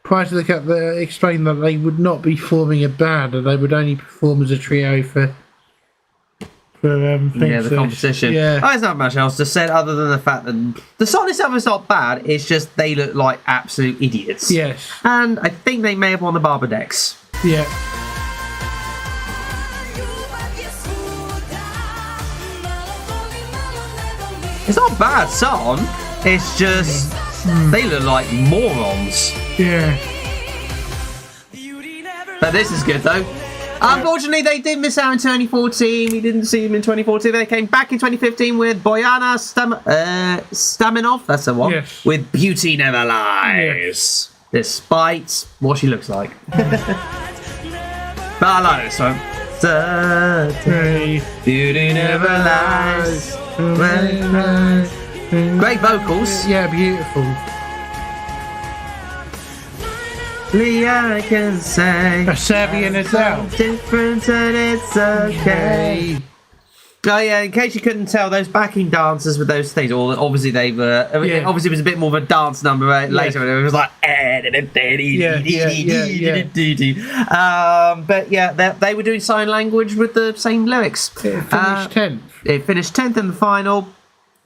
prior to the Cup, they explained that they would not be forming a band and they would only perform as a trio for the competition. Yeah. There's not much else to say other than the fact that the song itself is not bad. It's just they look like absolute idiots. Yes. And I think they may have won the Barber Decks. Yeah. It's not a bad song. It's just they look like morons. Yeah. But this is good though. Unfortunately, they did miss out in 2014. We didn't see them in 2014. They came back in 2015 with Bojana Staminov. That's the one. Yes. With Beauty Never Lies. Yes. Despite what she looks like. But I like this one. Beauty never lies. Great vocals. Yeah, beautiful. I can say A Serbian as well. different and it's okay. Oh yeah, in case you couldn't tell, those backing dancers with those things, obviously they were. Obviously, it was a bit more of a dance number later. It was like. But yeah, they were doing sign language with the same lyrics. It finished 10th. It finished 10th in the final.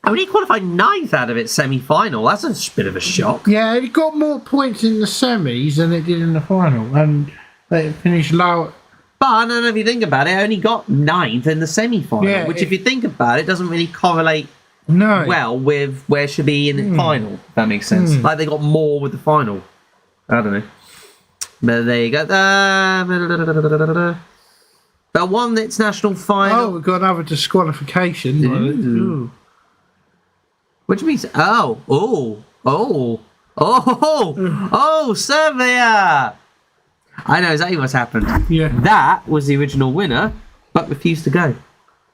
Only qualified 9th out of its semi-final. That's a bit of a shock. Yeah, it got more points in the semis than it did in the final, and they finished lower. But I don't know if you think about it, it only got 9th in the semi-final, which if you think about it, doesn't really correlate well with where it should be in the final, if that makes sense. Like they got more with the final. I don't know. But there you go. But won its national final. Oh, we've got another disqualification. Ooh. Which means, Serbia! I know exactly what's happened. Yeah. That was the original winner, but refused to go.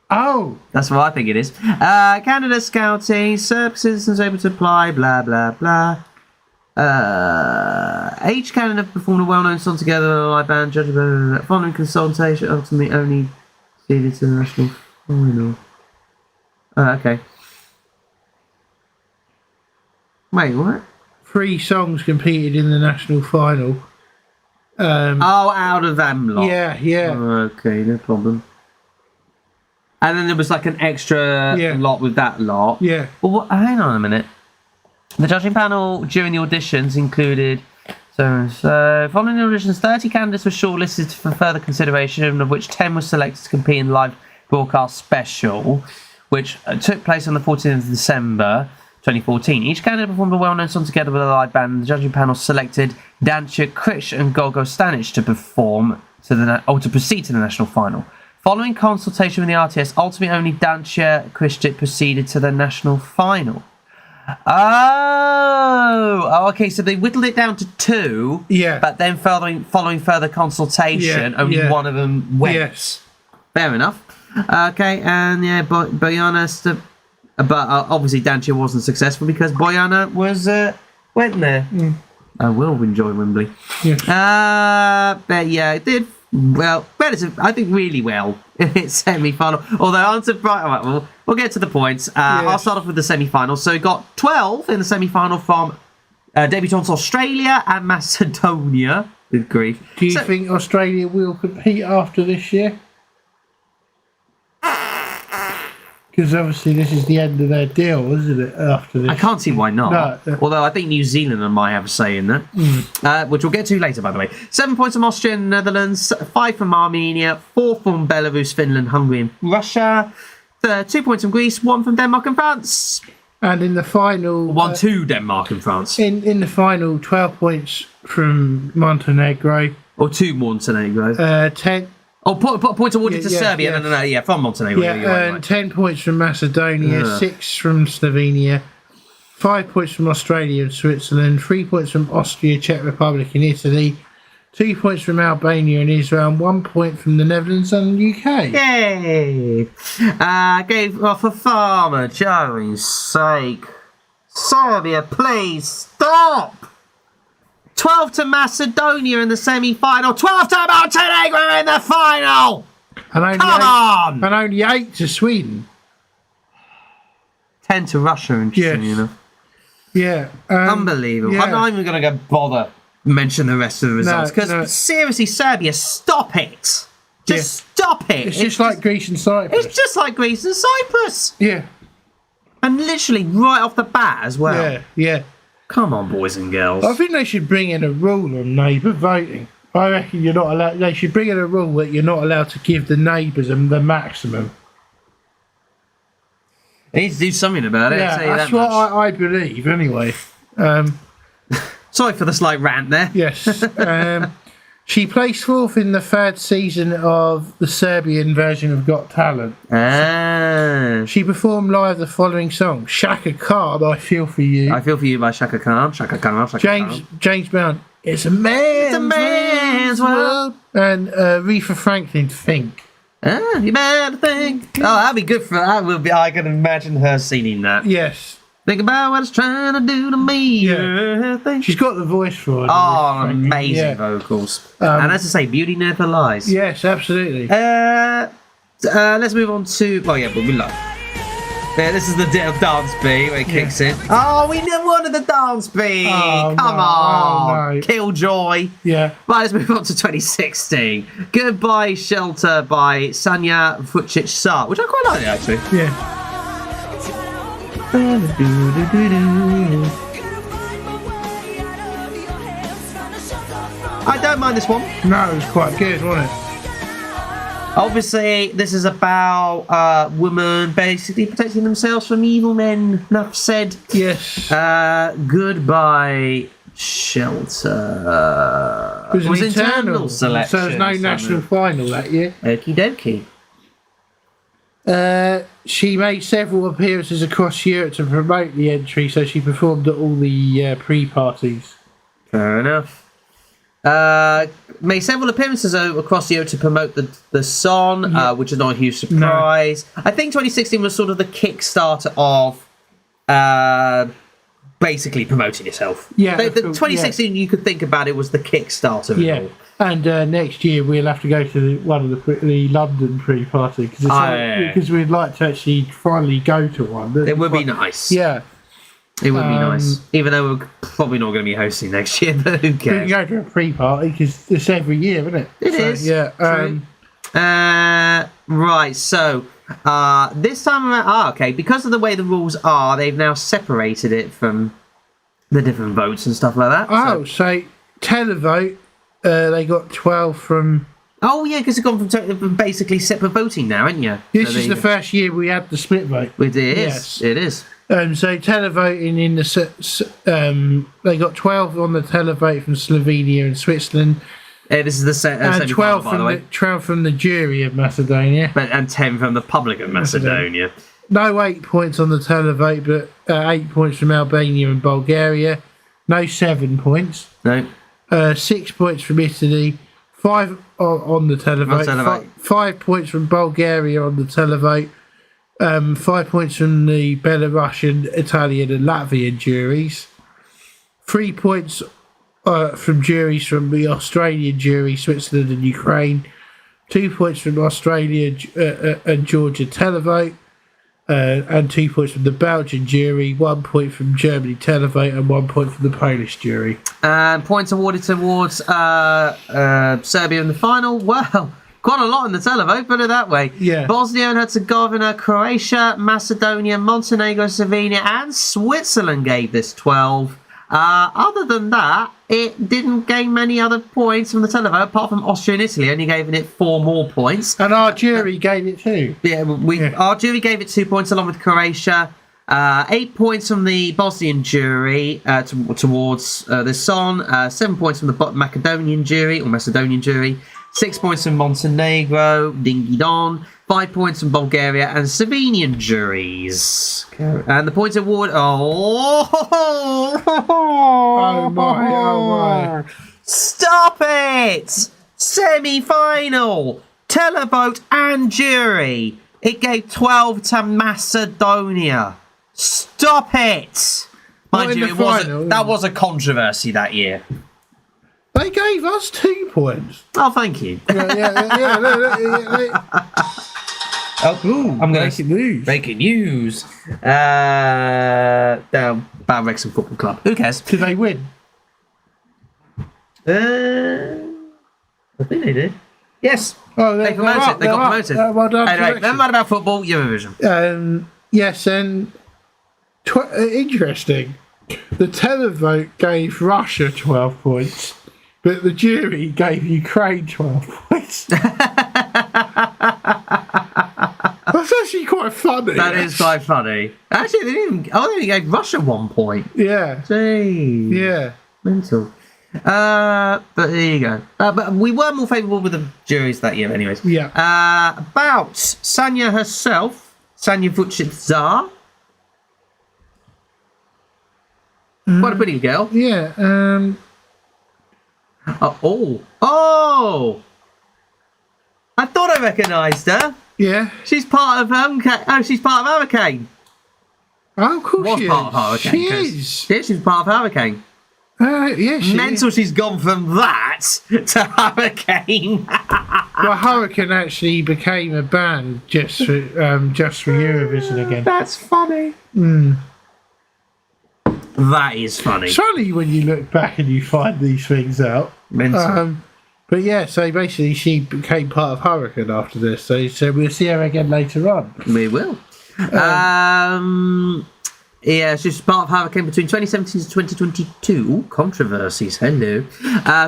Oh. That's what I think it is. Canada scouting, Serb citizens able to apply, blah, blah, blah. Each Canada performed a well-known song together on a live band, judged following consultation, ultimately only seeded to the national final. Okay. Wait, what? 3 songs competed in the national final. Out of them lot. Yeah. Okay, no problem. And then there was like an extra lot with that lot. Yeah. Well, hang on a minute. The judging panel during the auditions included... So following the auditions, 30 candidates were shortlisted for further consideration, of which 10 were selected to compete in the live broadcast special, which took place on the 14th of December 2014. Each candidate performed a well-known song together with a live band. The judging panel selected Dancia Krish and Gogo Stanic to proceed to the national final. Following consultation with the RTS, ultimately only Dancia Krish proceeded to the national final. Oh, okay. So they whittled it down to 2. Yeah. But then following further consultation, only one of them went. Yes. Fair enough. Okay, and Bojana. But obviously Dancia wasn't successful because Bojana went there. I will enjoy Wembley. Yes. But yeah, it did well. I think really well in its semi-final. Although I'm surprised. All right, we'll get to the points. I'll start off with the semi-final. So we got 12 in the semi-final from debutants Australia and Macedonia. Good grief. Do you think Australia will compete after this year? Because obviously this is the end of their deal, isn't it? After this, I can't see why not. No. Although I think New Zealand might have a say in that, which we'll get to later, by the way. 7 points from Austria and Netherlands, 5 from Armenia, 4 from Belarus, Finland, Hungary, and Russia. 2 points from Greece, 1 from Denmark and France. And in the final, 2 Denmark and France. In the final, 12 points from Montenegro. Or 2 Montenegro. 10. Oh, points awarded to Serbia. Yes. No, from Montenegro. Yeah, and 10 points from Macedonia, 6 from Slovenia, 5 points from Australia and Switzerland, 3 points from Austria, Czech Republic and Italy, 2 points from Albania and Israel, and 1 point from the Netherlands and the UK. Yay! Gave off a farmer, Joey's sake. Serbia, please stop. 12 to Macedonia in the semi-final. 12 to Montenegro in the final. And Come on. And only 8 to Sweden. 10 to Russia, interestingly enough. Yeah. Unbelievable. Yeah. I'm not even going to go bother mention the rest of the results because seriously, Serbia, stop it. Just stop it. It's just like Greece and Cyprus. It's just like Greece and Cyprus. Yeah. And literally right off the bat as well. Yeah, yeah. Come on, boys and girls. I think they should bring in a rule on neighbour voting. I reckon you're not allowed. They should bring in a rule that you're not allowed to give the neighbours the maximum. They need to do something about it. Yeah, that's what I believe. Anyway. Sorry for the slight rant there. Yes. She placed 4th in the 3rd season of the Serbian version of Got Talent. She performed live the following song: Shaka Khan, I Feel For You. I Feel For You by Shaka Khan. Shaka Khan. James Brown, It's a Man's World. And Aretha Franklin, Think. You better think. Oh, that'd be good for that. Will be. I can imagine her singing that. Yes. Think about what it's trying to do to me. Yeah. She's got the voice for it. Oh, amazing vocals. And as I say, beauty never lies. Yes, absolutely. Let's move on to. Oh yeah, but we love. Yeah, this is the dance beat where it kicks in. Oh, we never wanted the dance beat. Oh, Come on, Killjoy. Yeah. Right, let's move on to 2016. Goodbye Shelter by Sanya Vucic Sar, which I quite like actually. Yeah. I don't mind this one. No, it was quite good, wasn't it? Obviously, this is about women basically protecting themselves from evil men. Enough said. Yes. Goodbye Shelter. It was an internal selection. So there's no national final that year. Okie dokie. She made several appearances across Europe to promote the entry, so she performed at all the pre-parties. Fair enough. Made several appearances across Europe to promote the song, which is not a huge surprise. No. I think 2016 was sort of the kickstarter of basically promoting yourself. Yeah. The 2016, you could think about it, was the kickstart of it all. And next year we'll have to go to one of the London pre-party because we'd like to actually finally go to one. It would be nice. Yeah. It would be nice, even though we're probably not going to be hosting next year, but who cares? We can go to a pre-party because it's every year, isn't it? It is. Yeah. Right, so this time around, okay, because of the way the rules are, they've now separated it from the different votes and stuff like that. Oh, so televote, they got 12 from... Oh, yeah, because it's gone from basically separate voting now, haven't you? This is the first year we had the split vote. It is. Yes. It is. So televoting in the they got 12 on the televote from Slovenia and Switzerland. This is the and 12 from the 12 from the jury of Macedonia, and 10 from the public of Macedonia. No 8 points on the televote, but 8 points from Albania and Bulgaria. No 7 points. No. 6 points from Italy. 5 on the televote. 5 points from Bulgaria on the televote. 5 points from the Belarusian, Italian and Latvian juries. 3 points from juries from the Australian jury, Switzerland and Ukraine. 2 points from Australia and Georgia televote. And 2 points from the Belgian jury. 1 point from Germany televote and 1 point from the Polish jury. And points awarded towards Serbia in the final. Well, quite a lot in the televote, put it that way. Yeah. Bosnia and Herzegovina, Croatia, Macedonia, Montenegro, Slovenia, and Switzerland gave this 12. Other than that, it didn't gain many other points from the televote, apart from Austria and Italy, only giving it 4 more points. And our jury gave it 2. Our jury gave it 2 points along with Croatia. 8 points from the Bosnian jury towards this song. 7 points from the Macedonian jury. 6 points from Montenegro, Dingy Don. 5 points from Bulgaria and Slovenian juries. And the points award. Oh my. Stop it! Semi-final. Televote and jury. It gave 12 to Macedonia. Stop it! Mind you, that was a controversy that year. They gave us 2 points. Oh, thank you. Yeah. Oh, I'm going breaking news. Breaking news. Down Bad Wrexham Football Club. Who cares? Did they win? I think they did. Yes. Oh, they promoted. They got promoted. Well done. Anyway, never mind about football. Eurovision. Yes, and interesting. The televote gave Russia 12 points, but the jury gave Ukraine 12 points. That's actually quite funny. That is quite funny. Actually, they only gave Russia 1 point. Yeah. Jeez. Yeah. Mental. But there you go. But we were more favourable with the juries that year, anyways. Yeah. About Sanya herself, Sanya Vucic-Tsar. Quite a pretty girl. Yeah. Oh! I thought I recognised her. Yeah. She's part of she's part of Hurricane. Oh, of course Was part of Hurricane. She is. Yeah, she's part of Hurricane. Yeah, she Mental. is. She's gone from that to Hurricane. Well, Hurricane actually became a band just for Eurovision again. That's funny. That is funny. It's funny when you look back and you find these things out. Mental. But yeah, so basically she became part of Hurricane after this. So we'll see her again later on. We will. Yeah, she's part of Hurricane between 2017 and 2022. Ooh, controversies. Hello.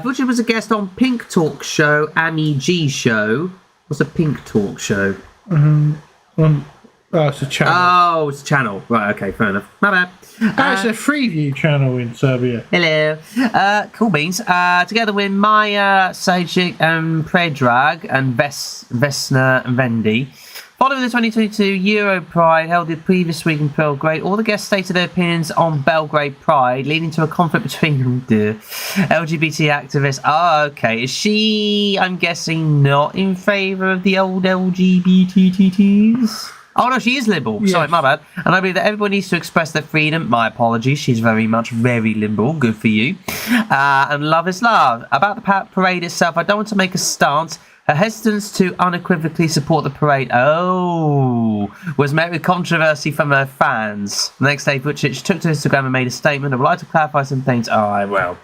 Vucic was a guest on Pink Talk Show, Annie G Show. What's a Pink Talk Show? Oh, it's a channel. Oh, it's a channel. Right, okay, fair enough. My bad. It's a Freeview channel in Serbia. Hello. Cool beans. Together with Maya, Sajic, and Predrag, and Vesna and Vendi. Following the 2022 Euro Pride held the previous week in Belgrade, all the guests stated their opinions on Belgrade Pride, leading to a conflict between the LGBT activists. Oh, okay. Is she, I'm guessing, not in favour of the old LGBTTs? Oh, no, she is liberal. Yes. Sorry, my bad. And I believe that everyone needs to express their freedom. My apologies. She's very liberal. Good for you. And love is love. About the parade itself, I don't want to make a stance. Her hesitance to unequivocally support the parade, was met with controversy from her fans. The next day, Vucic took to Instagram and made a statement. I would like to clarify some things. Well.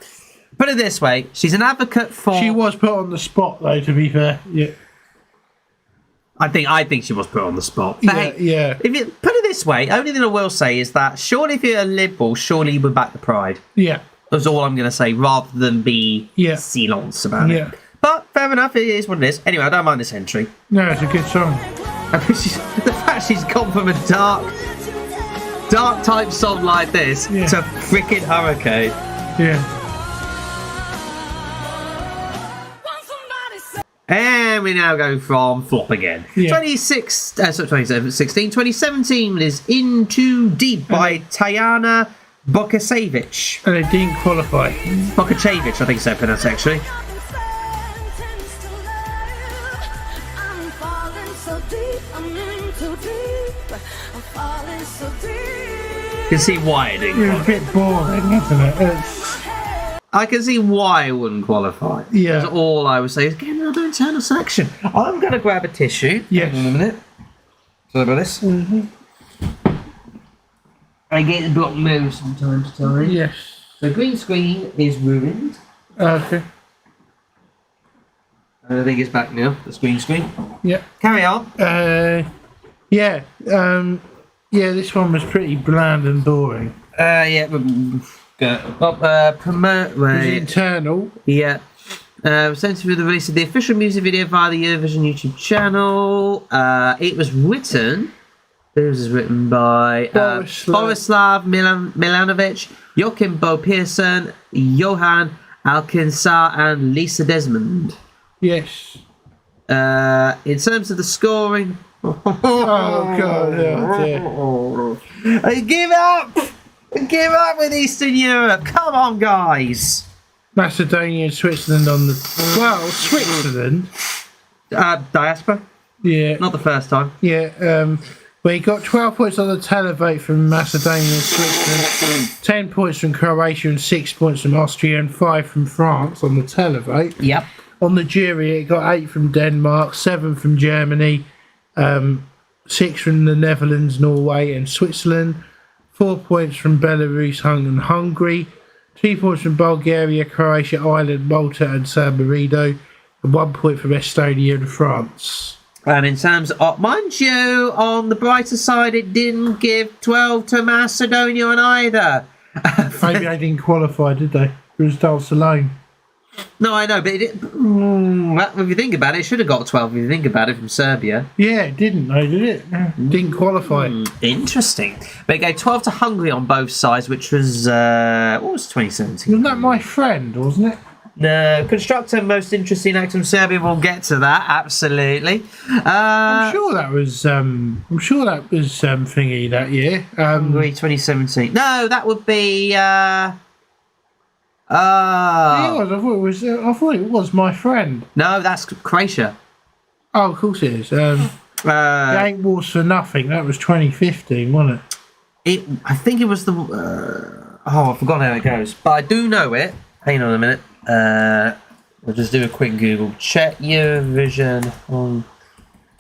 Put it this way, she's an advocate for... She was put on the spot, though, to be fair. Yeah. I think she was put on the spot. But yeah. If you put it this way, only thing I will say is that surely if you're a liberal, surely you would back the pride. Yeah. That's all I'm going to say, rather than be silence about it. But fair enough, it is what it is. Anyway, I don't mind this entry. No, it's a good song. The fact she's gone from a dark type song like this to freaking Hurricane. Yeah. And we now go from flop again. 2017 is In Too Deep by Tajana Bokacevic. And it didn't qualify. Bokacevic, I think so pronounced actually. You can see why it didn't qualify. It's a bit boring, isn't it? I can see why it wouldn't qualify. Yeah. That's all I would say is get another internal selection. I'm going to grab a tissue. Yes. In a minute. Sorry about this. I get the block moves from time to time. Yes. The green screen is ruined. Okay. I think it's back now, the green screen. Yeah. Carry on. Yeah, this one was pretty bland and boring. Promote. It was internal. Yeah. Sent through the release of the official music video via the Eurovision YouTube channel. It was written. It was written by Borislav Milanovic, Joachim Bo Pearson, Johan Alkinsar, and Lisa Desmond. Yes. In terms of the scoring. Oh God! Oh dear. Give up! Give up with Eastern Europe! Come on, guys! Macedonia and Switzerland on the... Well, Switzerland. Diaspora? Yeah. Not the first time. Yeah. Well, he got 12 points on the televote from Macedonia and Switzerland, 10 points from Croatia and 6 points from Austria and 5 from France on the televote. Yep. On the jury, it got 8 from Denmark, 7 from Germany, 6 from the Netherlands, Norway and Switzerland, 4 points from Belarus, and Hungary, 2 points from Bulgaria, Croatia, Ireland, Malta and San Marino, and 1 point from Estonia and France. And in terms of, mind you, on the brighter side, it didn't give 12 to Macedonia on either. Maybe they didn't qualify, did they? It was dance alone. No, I know, but if you think about it, it should have got 12 if you think about it from Serbia. Yeah, it didn't though, did it? Didn't qualify. Interesting. But it gave 12 to Hungary on both sides, which was, what was 2017? Wasn't that My Friend, wasn't it? No, constructor most interesting act from Serbia. We'll get to that. Absolutely. I'm sure that was thingy that year. Hungary 2017. No, that would be. Yeah, I thought it was My Friend. No, that's Croatia. Oh, of course it is. It Ain't Wars for Nothing. That was 2015, wasn't it? I think it was the. I forgot how it goes, but I do know it. Hang on a minute. We'll just do a quick Google check. Eurovision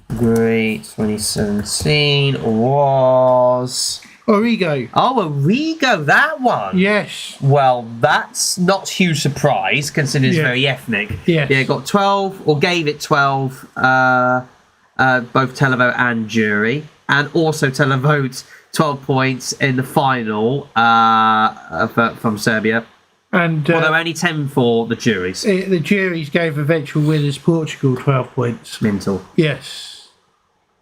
Hungary 2017 was Origo. Oh, Origo, that one. Yes. Well, that's not a huge surprise considering it's very ethnic. Yes. Yeah, got 12 or gave it 12. Both televote and jury, and also televote 12 points in the final from Serbia. And although only 10 for the juries. The juries gave eventual winners Portugal 12 points. Mental. Yes.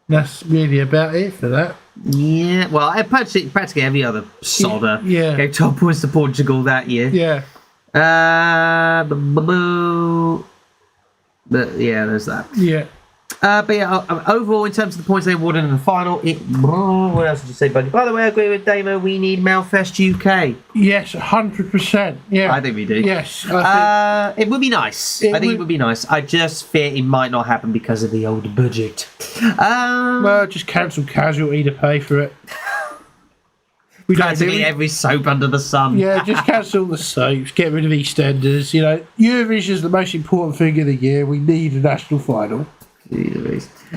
That's really about it for that. Yeah, well, practically every other sodder gave 12 points to Portugal that year. Yeah. But yeah, there's that. Yeah. But yeah, overall, in terms of the points they awarded in the final, what else did you say, buddy? By the way, I agree with Damo. We need Malfest UK. Yes, 100%. Yeah, I think we do. Yes, it would be nice. I think it would be nice. I just fear it might not happen because of the old budget. Well, just cancel Casualty to pay for it. Practically every soap under the sun. Yeah, just cancel the soaps, get rid of EastEnders. You know, Eurovision is the most important thing of the year. We need a national final.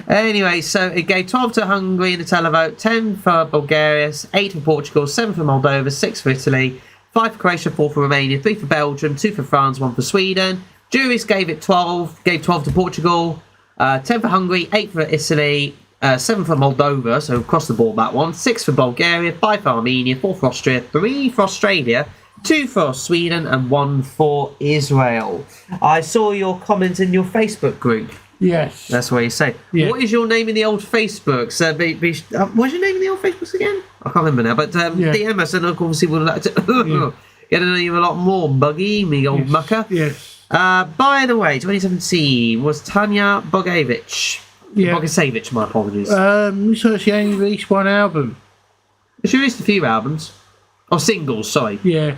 Anyway, so it gave 12 to Hungary in the televote, 10 for Bulgaria, 8 for Portugal, 7 for Moldova, 6 for Italy, 5 for Croatia, 4 for Romania, 3 for Belgium, 2 for France, 1 for Sweden. Juries gave 12 to Portugal, 10 for Hungary, 8 for Italy, 7 for Moldova, so across the board that one, 6 for Bulgaria, 5 for Armenia, 4 for Austria, 3 for Australia, 2 for Sweden and 1 for Israel. I saw your comment in your Facebook group. Yes. That's what you say. Yeah. What is your name in the old Facebooks? What's your name in the old Facebooks again? I can't remember now, but DM us and obviously we'll like to get to know you a lot more, Buggy, me old mucker. Yes. By the way, 2017 was Tanya Bogavich. Yeah. Bogusevich, my apologies. So she only released one album. She released a few albums. Oh, singles, sorry. Yeah.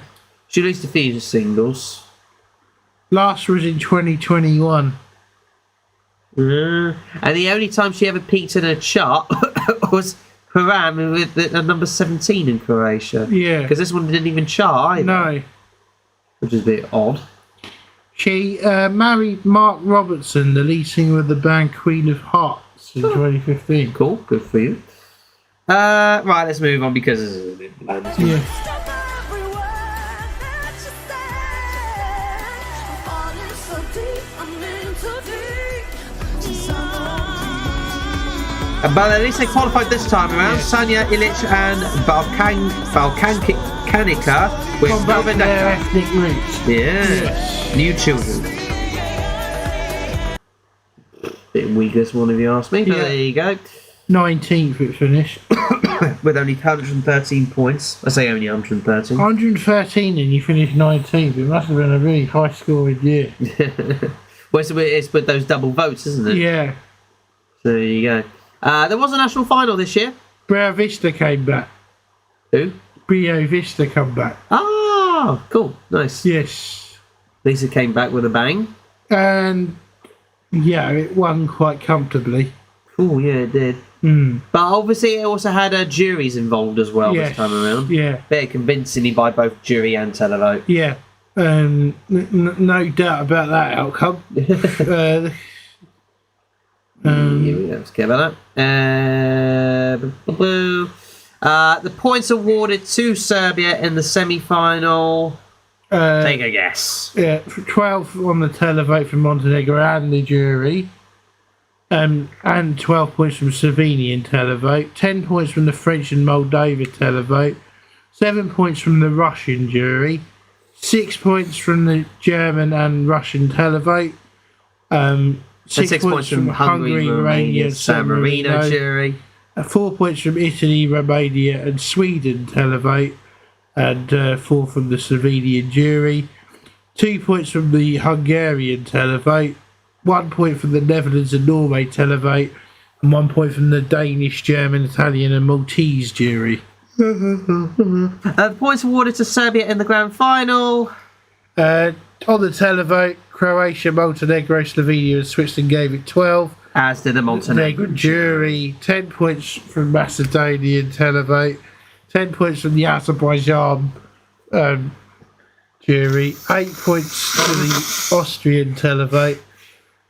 She released a few singles. Last was in 2021. And the only time she ever peaked in a chart was Haram with number 17 in Croatia. Yeah. Because this one didn't even chart either. No. Which is a bit odd. She married Mark Robertson, the lead singer of the band Queen of Hearts, in 2015. Cool, good for you. Right, let's move on because this is a bit bland. Yeah. But at least they qualified this time around. Sanja Ilic and Balkanica with Velvet their ethnic roots. Yes. New children. Bit weak this one if you ask me, but there you go. 19th it finished. With only 113 points. I say only 113. 113 and you finished 19th. It must have been a really high scoring year. Well, it's with those double votes, isn't it? Yeah. So there you go. There was a national final this year. Brio Vista came back. Who? Brio Vista come back. Ah, cool. Nice. Yes. Lisa came back with a bang. And, yeah, it won quite comfortably. Oh, yeah, it did. But obviously it also had juries involved as well this time around. Yeah. Very convincingly by both jury and televote. Yeah. No doubt about that outcome. Let's get about that. The points awarded to Serbia in the semi-final. Take a guess. Yeah, 12 on the televote from Montenegro and the jury. And 12 points from Slovenian televote. 10 points from the French and Moldova televote. 7 points from the Russian jury. 6 points from the German and Russian televote. 6 points from Hungary, Romania, and San Marino jury. 4 points from Italy, Romania, and Sweden televote. And 4 from the Slovenian jury. 2 points from the Hungarian televote. 1 point from the Netherlands and Norway televote. And 1 point from the Danish, German, Italian, and Maltese jury. The points awarded to Serbia in the grand final. On the televote, Croatia, Montenegro, Slovenia, and Switzerland gave it 12. As did the Montenegro jury. 10 points from Macedonian televote. 10 points from the Azerbaijan jury. 8 points to the Austrian televote.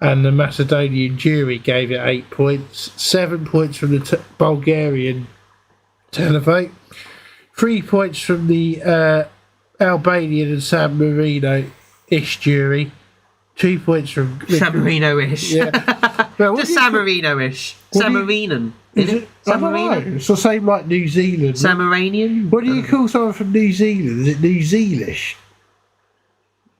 And the Macedonian jury gave it 8 points. 7 points from the Bulgarian televote. 3 points from the Albanian and San Marino-ish jury. 2 points from... San Marino-ish. Yeah. Well, just San Marino-ish. San Marinan. Is it? San Marino? It's the same like New Zealand. San Maranian? What do you call someone from New Zealand? Is it New Zealish?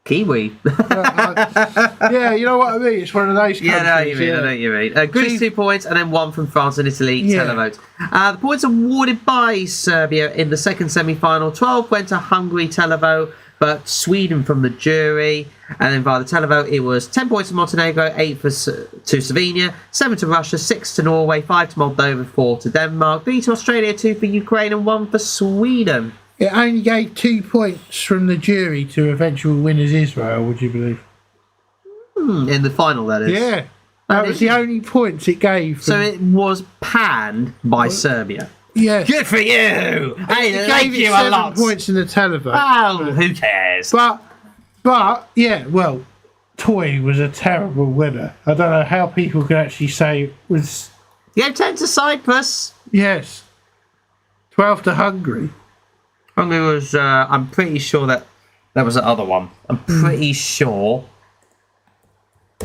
Kiwi. Yeah, you know what I mean? It's one of those countries. I know what you mean. Greece 2 points, and then 1 from France and Italy televote. The points awarded by Serbia in the second semi-final. 12 went to Hungary televote, but Sweden from the jury. And then via the televote, it was 10 points to Montenegro, 8 to Slovenia, 7 to Russia, 6 to Norway, 5 to Moldova, 4 to Denmark, 3 to Australia, 2 for Ukraine, and 1 for Sweden. It only gave 2 points from the jury to eventual winners Israel, would you believe? In the final, that is. Yeah. That was the only points it gave. So it was panned by Serbia. Yeah. Good for you! Hey, it gave you a lot. 7 points in the televote. Oh, who cares? But yeah, well, Toy was a terrible winner. I don't know how people could actually say it was... Yeah, 10 to Cyprus. Yes. 12 to Hungary. Hungary was, I'm pretty sure that was the other one. I'm pretty sure.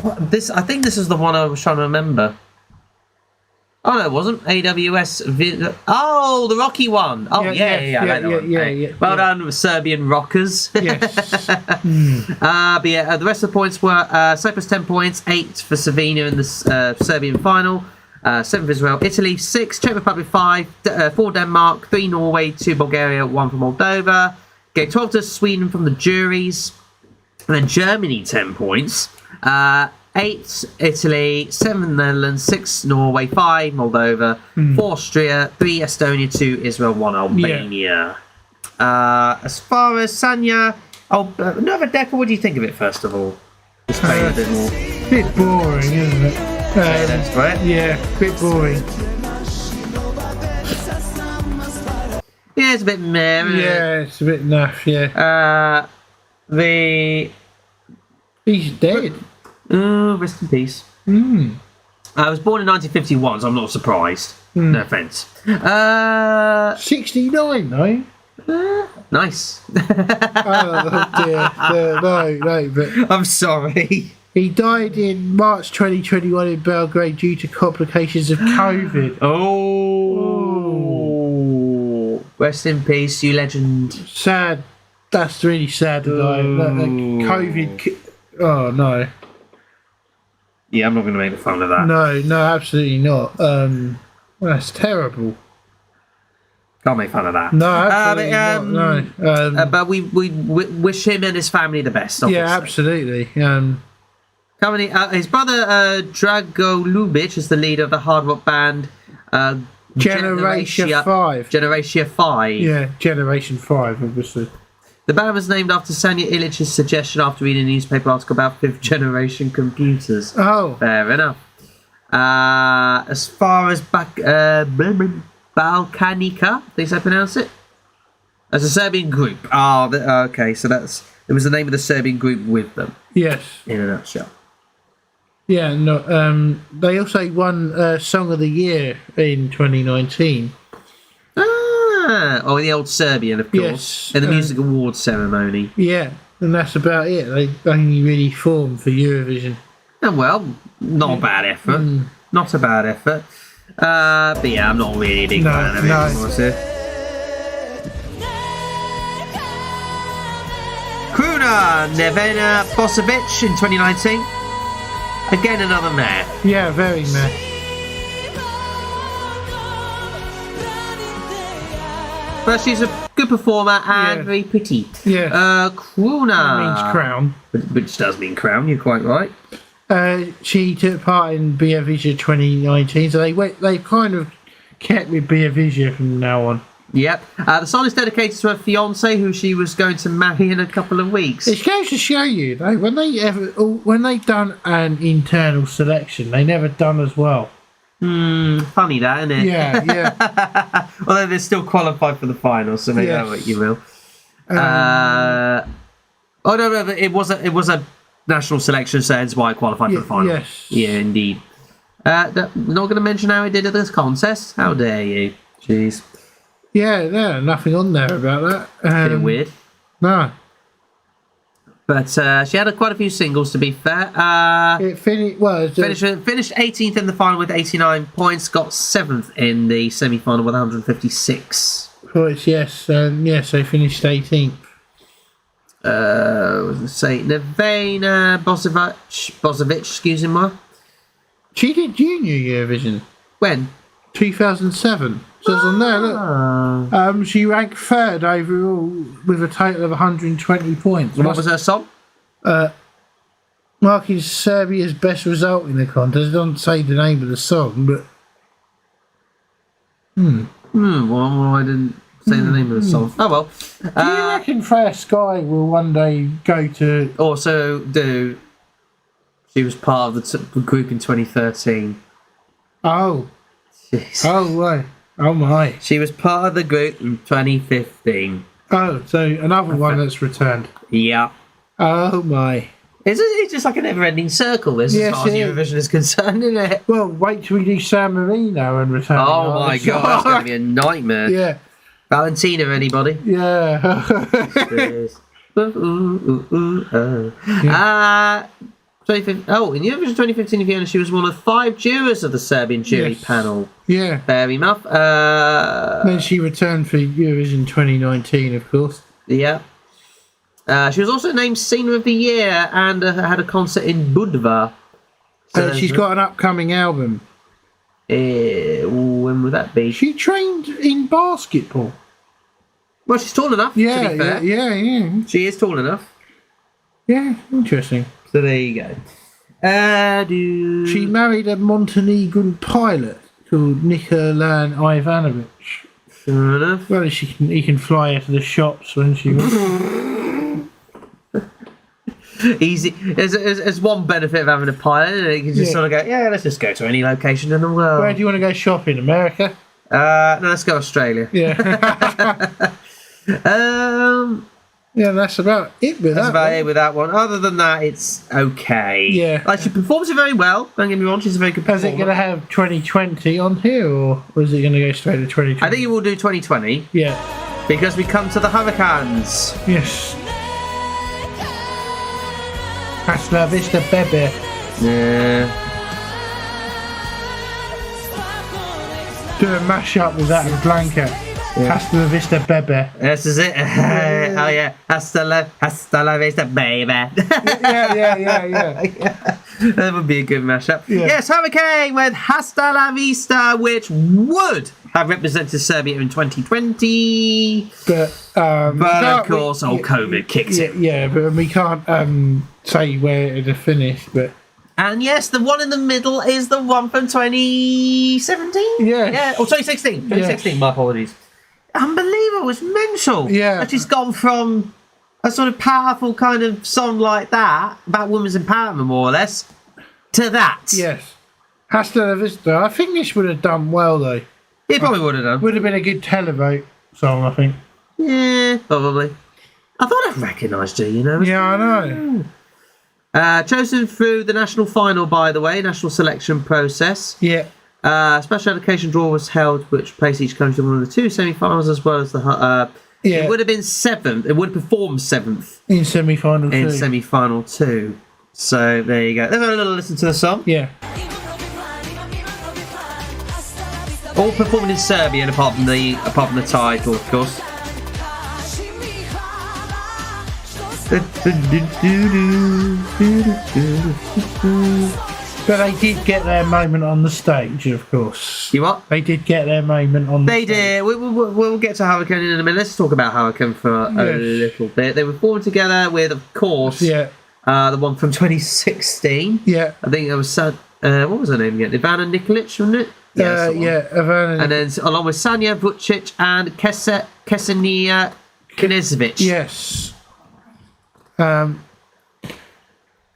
I think this is the one I was trying to remember. Oh, no, it wasn't. AWS. Oh, the Rocky one. Oh, yeah. Well done, Serbian rockers. Yes. But yeah, the rest of the points were Cyprus 10 points, 8 for Slovenia in the Serbian final. 7 for Israel, Italy 6, Czech Republic 5, 4 Denmark, 3 Norway, 2 Bulgaria, 1 for Moldova. Okay, 12 to Sweden from the juries, and then Germany 10 points, 8 Italy, 7 Netherlands, 6 Norway, 5 Moldova, 4 Austria, 3 Estonia, 2 Israel, 1 Albania. As far as Sanya, Nova Decker, what do you think of it first of all? Just playing a bit more. Bit boring, isn't it? That's right. Yeah, bit boring. Yeah, it's a bit meh. Yeah, it's a bit naff, yeah. He's dead. Rest in peace. I was born in 1951, so I'm not surprised. No offence. 69, though. Nice. Oh, dear. No, but... I'm sorry. He died in March 2021 in Belgrade due to complications of COVID. Oh. Rest in peace, you legend. Sad. That's really sad to die. COVID. Oh, no. Yeah, I'm not going to make fun of that. No, absolutely not. That's terrible. Can't make fun of that. No, absolutely not. No. But we wish him and his family the best. Obviously. Yeah, absolutely. His brother Drago Lubic is the leader of the hard rock band Generation 5. Generation 5. Yeah, Generation 5, obviously. The band was named after Sanya Ilic's suggestion after reading a newspaper article about 5th generation computers. Oh. Fair enough. As far as Balkanica, I think I pronounce it. As a Serbian group. Okay, so it was the name of the Serbian group with them. Yes. In a nutshell. Yeah, no. They also won Song of the Year in 2019. The old Serbian, of course. Yes, In the Music Awards ceremony. Yeah, and that's about it. They only really formed for Eurovision. Oh, well, not a bad effort. Not a bad effort. But yeah, I'm not really a big fan of it. Kruna Nevena Bosovic in 2019. Again, another meh. Yeah, very meh. But she's a good performer and very pretty. Yeah. Kruna. That means crown. Which does mean crown, you're quite right. She took part in Eurovision 2019, so they kind of kept with Eurovision from now on. Yep. The song is dedicated to her fiance, who she was going to marry in a couple of weeks. It goes to show you, though, when they've done an internal selection, they never done as well. Funny that, isn't it? Yeah. Although they're still qualified for the final, so maybe that's what you will. No, it was a national selection, so that's why I qualified for the final. Yes. Yeah, indeed. Not going to mention how I did at this contest. How dare you? Jeez. Yeah, nothing on there about that. Bit weird. No. But she had quite a few singles, to be fair. It finished 18th in the final with 89 points, got 7th in the semi-final with 156 points. Yes, so finished 18th. Say Nevena Bosovic, excuse me. She did Junior Eurovision. When? 2007. So it's on there, look. She ranked 3rd overall with a total of 120 points. What was her song? Marking Serbia's best result in the contest. It doesn't say the name of the song, but... Well, I didn't say the name of the song. Oh, well. Do you reckon Fair Sky will one day go to... Also, she was part of the group in 2013. Oh. Jeez. Oh, right. Oh, my. She was part of the group in 2015. Oh, so another one that's returned. Yeah. Oh, my. It's just like a never-ending circle, this, as far as Eurovision is concerned, isn't it? Well, wait till we do San Marino and return. Oh, my God, that's going to be a nightmare. Yeah. Valentina, anybody? Yeah. In Eurovision 2015 in Vienna, she was one of 5 jurors of the Serbian jury panel. Yeah. Fair enough. Then she returned for Eurovision 2019, of course. Yeah. She was also named Singer of the Year and had a concert in Budva. So she's got an upcoming album. When would that be? She trained in basketball. Well, she's tall enough, to be fair. Yeah. She is tall enough. Yeah, interesting. So there you go. She married a Montenegrin pilot called Nikolan Ivanovic. Fair enough. Well, he can fly her to the shops when she wants. Easy. There's one benefit of having a pilot, and you can just sort of go, let's just go to any location in the world. Where do you want to go shopping? America? No, let's go Australia. Yeah. Yeah, that's about it with that. That's about it with that one. Other than that, it's okay. Yeah. Like, she performs it very well. Don't get me wrong, she's a very good performer. Is it going to have 2020 on here, or is it going to go straight to 2020? I think it will do 2020. Yeah. Because we come to the Hurricanes. Yes. Hasta la vista, baby. Yeah. Do a mashup with that and Blanca. Yeah. Hasta la vista, baby. This is it. Oh yeah. Hasta la vista, baby. Yeah. That would be a good mashup. Yeah. Yes, Hurricane with Hasta la Vista, which would have represented Serbia in 2020. But of course, COVID kicked it. Yeah, but we can't say where it had finished. But and yes, the one in the middle is the one from 2017. Yeah, or 2016. 2016. Yes. My apologies. Unbelievable! It's mental. Yeah, that she's gone from a sort of powerful kind of song like that about women's empowerment, more or less, to that. Yes. Hasta la vista. I think this would have done well, though. It probably would have done. Would have been a good televote song, I think. Yeah, probably. I thought I recognised you, you know. Yeah, I know. Chosen through the national final, by the way, national selection process. Yeah. Special education draw was held, which placed each country in one of the 2 semi-finals, as well as the. Yeah. It would have been 7th. It would have performed 7th in semi-final 2. In semi-final 2. So there you go. Let's have a little listen to the song. Yeah. All performed in Serbian, apart from the title, of course. But they did get their moment on the stage, of course. You what? They did get their moment on the stage. They did. We'll get to Hurricane in a minute. Let's talk about Hurricane for a little bit. They were formed together with, of course, the one from 2016. Yeah. I think it was, what was her name again? Ivana Nikolic, wasn't it? Ivana. And then along with Sanja Vucic and Kesenia Knežević. Yes.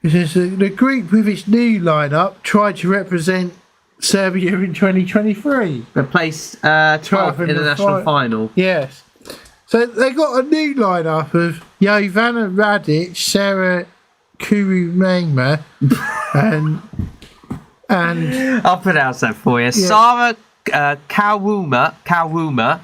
The group with its new lineup tried to represent Serbia in 2023. They placed 12th in the national final. Yes. So they got a new lineup of Jovana Radic, Sarah Kurumema, and I'll pronounce that for you. Sarah Kauruma,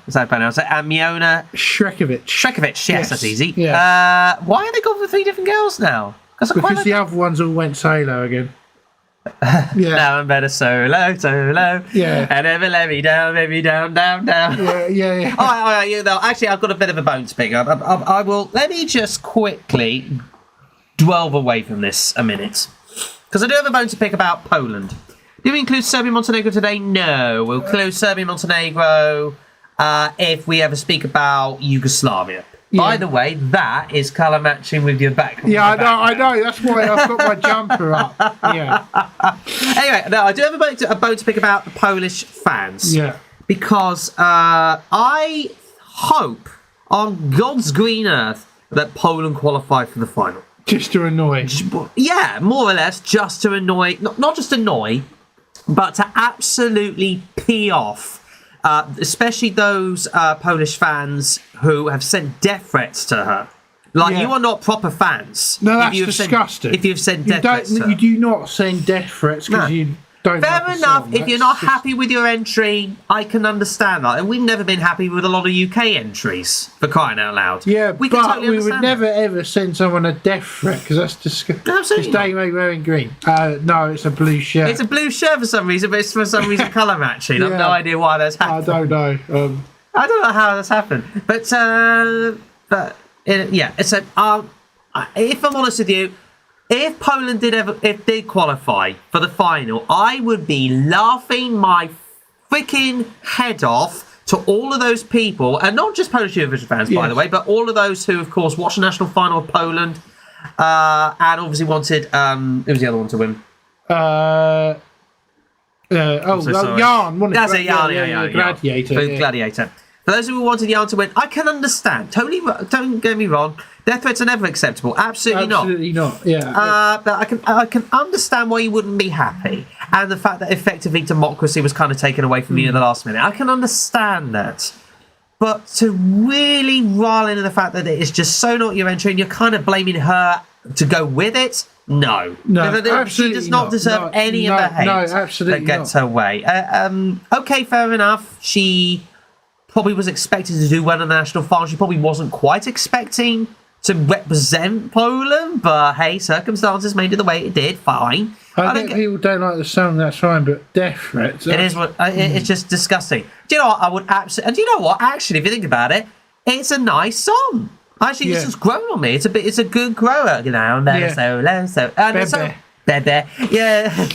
is that pronounced it? And Miona Shrekovic, yes, that's easy. Yeah. Why are they going for 3 different girls now? Because the other ones all went solo again. Now I'm better solo. Yeah. And ever let me down, down. Yeah. All right, you know, actually, I've got a bit of a bone to pick up. I will. Let me just quickly delve away from this a minute, because I do have a bone to pick about Poland. Do we include Serbia Montenegro today? No, we'll include Serbia Montenegro if we ever speak about Yugoslavia. Yeah. By the way, that is colour matching with your back. Yeah, I know. That's why I've got my jumper up. Yeah. Anyway, no, I do have a bone to pick about the Polish fans. Yeah. Because I hope on God's green earth that Poland qualify for the final. Just to annoy. Yeah, more or less, just to annoy. Not just annoy, but to absolutely pee off. Especially those Polish fans who have sent death threats to her. You are not proper fans. No, that's disgusting. If you've sent death threats to her. You do not send death threats because you don't Fair like enough. If you're not happy with your entry, I can understand that. And we've never been happy with a lot of UK entries, for crying out loud. Yeah, we would never ever send someone a death threat because that's disgusting. Absolutely. Is Damo wearing green? No, it's a blue shirt. It's a blue shirt for some reason, but it's for some reason colour matching. I've no idea why that's happened. I don't know. I don't know how that's happened. But it's if I'm honest with you, if Poland did qualify for the final, I would be laughing my freaking head off to all of those people, and not just Polish Eurovision fans, by the way, but all of those who, of course, watched the national final of Poland and obviously wanted who was the other one to win? Jan. That's it, Jan. Gladiator. Gladiator. For those who wanted Jan to win, I can understand. Totally, don't get me wrong. Death threats are never acceptable. Absolutely not. Yeah. But I can understand why you wouldn't be happy, and the fact that effectively democracy was kind of taken away from you in the last minute. I can understand that. But to really rile into the fact that it is just so not your entry, and you're kind of blaming her to go with it. No, she does not deserve any of the hate that gets her way. Okay, fair enough. She probably was expected to do well in the national final. She probably wasn't quite expecting to represent Poland, but hey, circumstances made it the way it did. Fine. I think people don't like the song. That's fine, but death threats. It is what it's just disgusting. Do you know what? I would absolutely. And do you know what? Actually, if you think about it, it's a nice song. Actually, this has grown on me. It's a good grower. You know, I'm there Bebe. Yeah.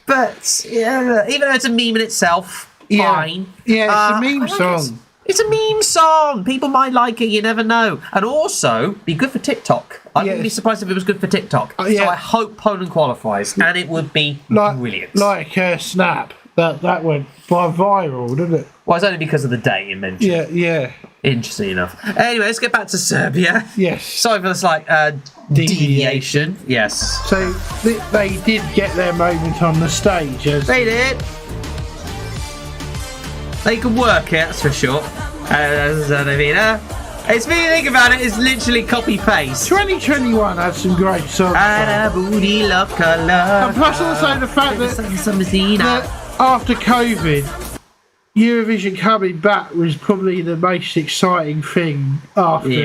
But even though it's a meme in itself, fine. Yeah, it's a meme song. It's a meme song. People might like it. You never know. And also, be good for TikTok. I wouldn't be surprised if it was good for TikTok. So I hope Poland qualifies, and it would be brilliant. Like Snap. that went viral, didn't it? Well, it's only because of the date you mentioned. Yeah. Interesting enough. Anyway, let's get back to Serbia. Yes. Sorry for the slight deviation. Yes. So they did get their moment on the stage. They did. They could work it, that's for sure. It's me, think about it, it's literally copy-paste. 2021 had some great songs. And plus also the fact that after COVID, Eurovision coming back was probably the most exciting thing after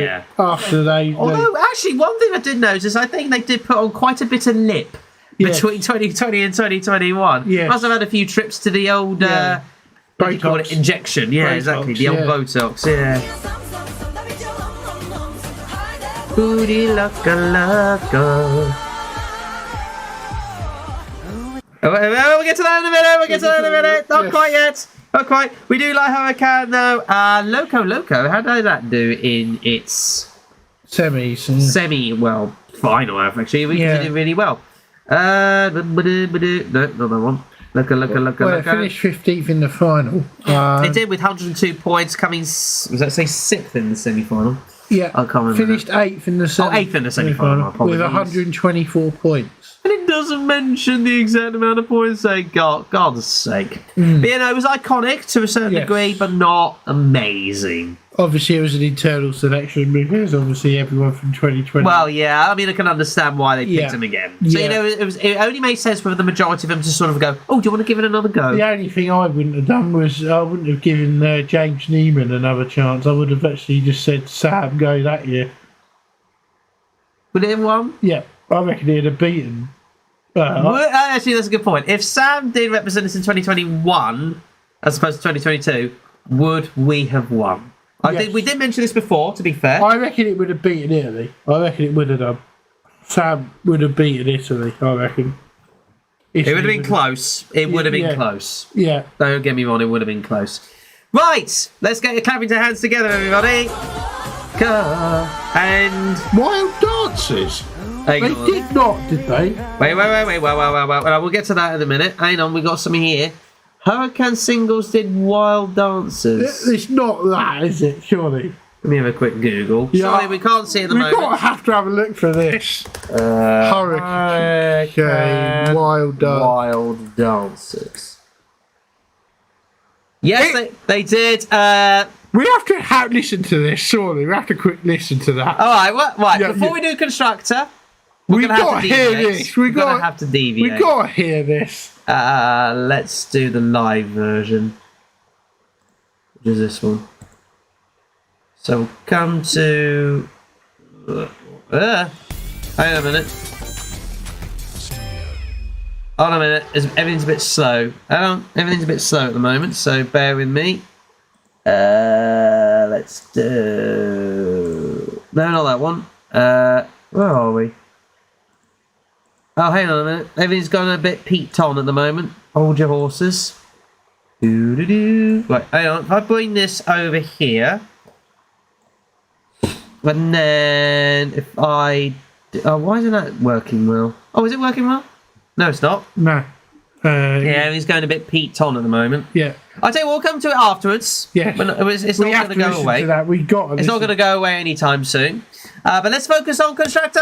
they... Although, actually, one thing I did notice, I think they did put on quite a bit of lip between 2020 and 2021. Yes. Must have had a few trips to the old... what do you call it? Injection. Yeah, Botox, exactly. The old Botox, yeah. Booty laka. We'll get to that in a minute. Not quite yet. Not quite. We do like Hurricane though. Loco. How did that do in its final actually? We did it really well. No, not that one. Look. Well, it finished 15th in the final. It did with 102 points, coming, was that say 6th in the semi-final? Yeah, I can't remember. Finished 8th in the semi-final. 8th in the semi-final, with 124 points. And it doesn't mention the exact amount of points they got, God's sake. But it was iconic to a certain degree, but not amazing. Obviously, it was an internal selection because obviously everyone from 2020. Well, yeah, I mean, I can understand why they picked him again. So, it only made sense for the majority of them to sort of go, oh, do you want to give it another go? The only thing I wouldn't have done was I wouldn't have given James Neiman another chance. I would have actually just said, Sam, go that year. Would it have won? Yeah, I reckon he'd have beaten. Actually, that's a good point. If Sam did represent us in 2021, as opposed to 2022, would we have won? We did mention this before, to be fair. I reckon it would have beaten Italy. I reckon it would have done. Sam would have beaten Italy, I reckon. It would have been close. It would have been close. Yeah. Don't get me wrong, it would have been close. Right, let's get your clapping to hands together, everybody. And... Wild Dances? They did not, did they? Wait. We'll get to that in a minute. Hang on, we got something here. Hurricane Singles did Wild Dances. It's not that, is it? Surely. Let me have a quick Google. Yeah, sorry, we can't see it at the moment. We've got to have a look for this. Hurricane Wild Dances. Yes, they did. We have to listen to this, surely. We have to quick listen to that. All right, before we do Constructor, we've got to hear this. We're going to have to deviate. We've got to hear this. Let's do the live version, which is this one. So we'll come to... hang on a minute. Hold on a minute. Everything's a bit slow. Everything's a bit slow at the moment, so bear with me. Let's do... No, not that one. Where are we? Oh, hang on a minute. Everything's gone a bit peaked on at the moment. Hold your horses. Right, hang on. If I bring this over here, and then if I... Oh, why isn't that working well? Oh, is it working well? No, it's not. No. Yeah, he's going a bit peaked on at the moment. Yeah. I'll tell you, we'll come to it afterwards. Yeah. It's not going to go away. It's not going to go away anytime soon. But let's focus on Constructor!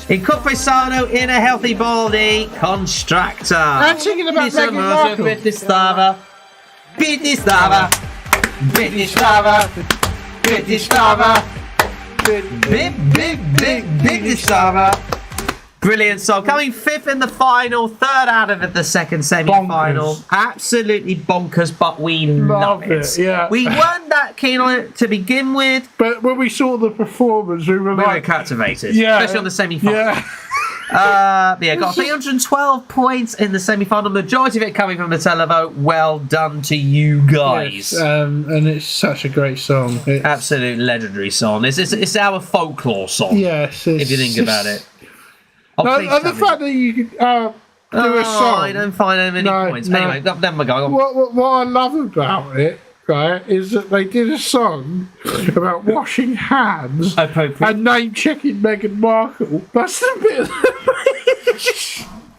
Incorporato in a healthy body, Constructor. I'm thinking about Meghan Markle. Big. Brilliant song. Coming 5th in the final, 3rd out of the second semi-final. Bonkers. Absolutely bonkers, but we love it. Yeah. We weren't that keen on it to begin with. But when we saw the performance, we were captivated. Yeah. Especially on the semi-final. Yeah. Got 312 points in the semi-final. Majority of it coming from the televote. Well done to you guys. Yes, and it's such a great song. It's absolute legendary song. It's our folklore song. Yes. If you think about it. And the fact that you could do a song. I don't find any points. Anyway, never go. What I love about it, right, is that they did a song about washing hands Appropriate. and name-checking Meghan Markle. That's the bit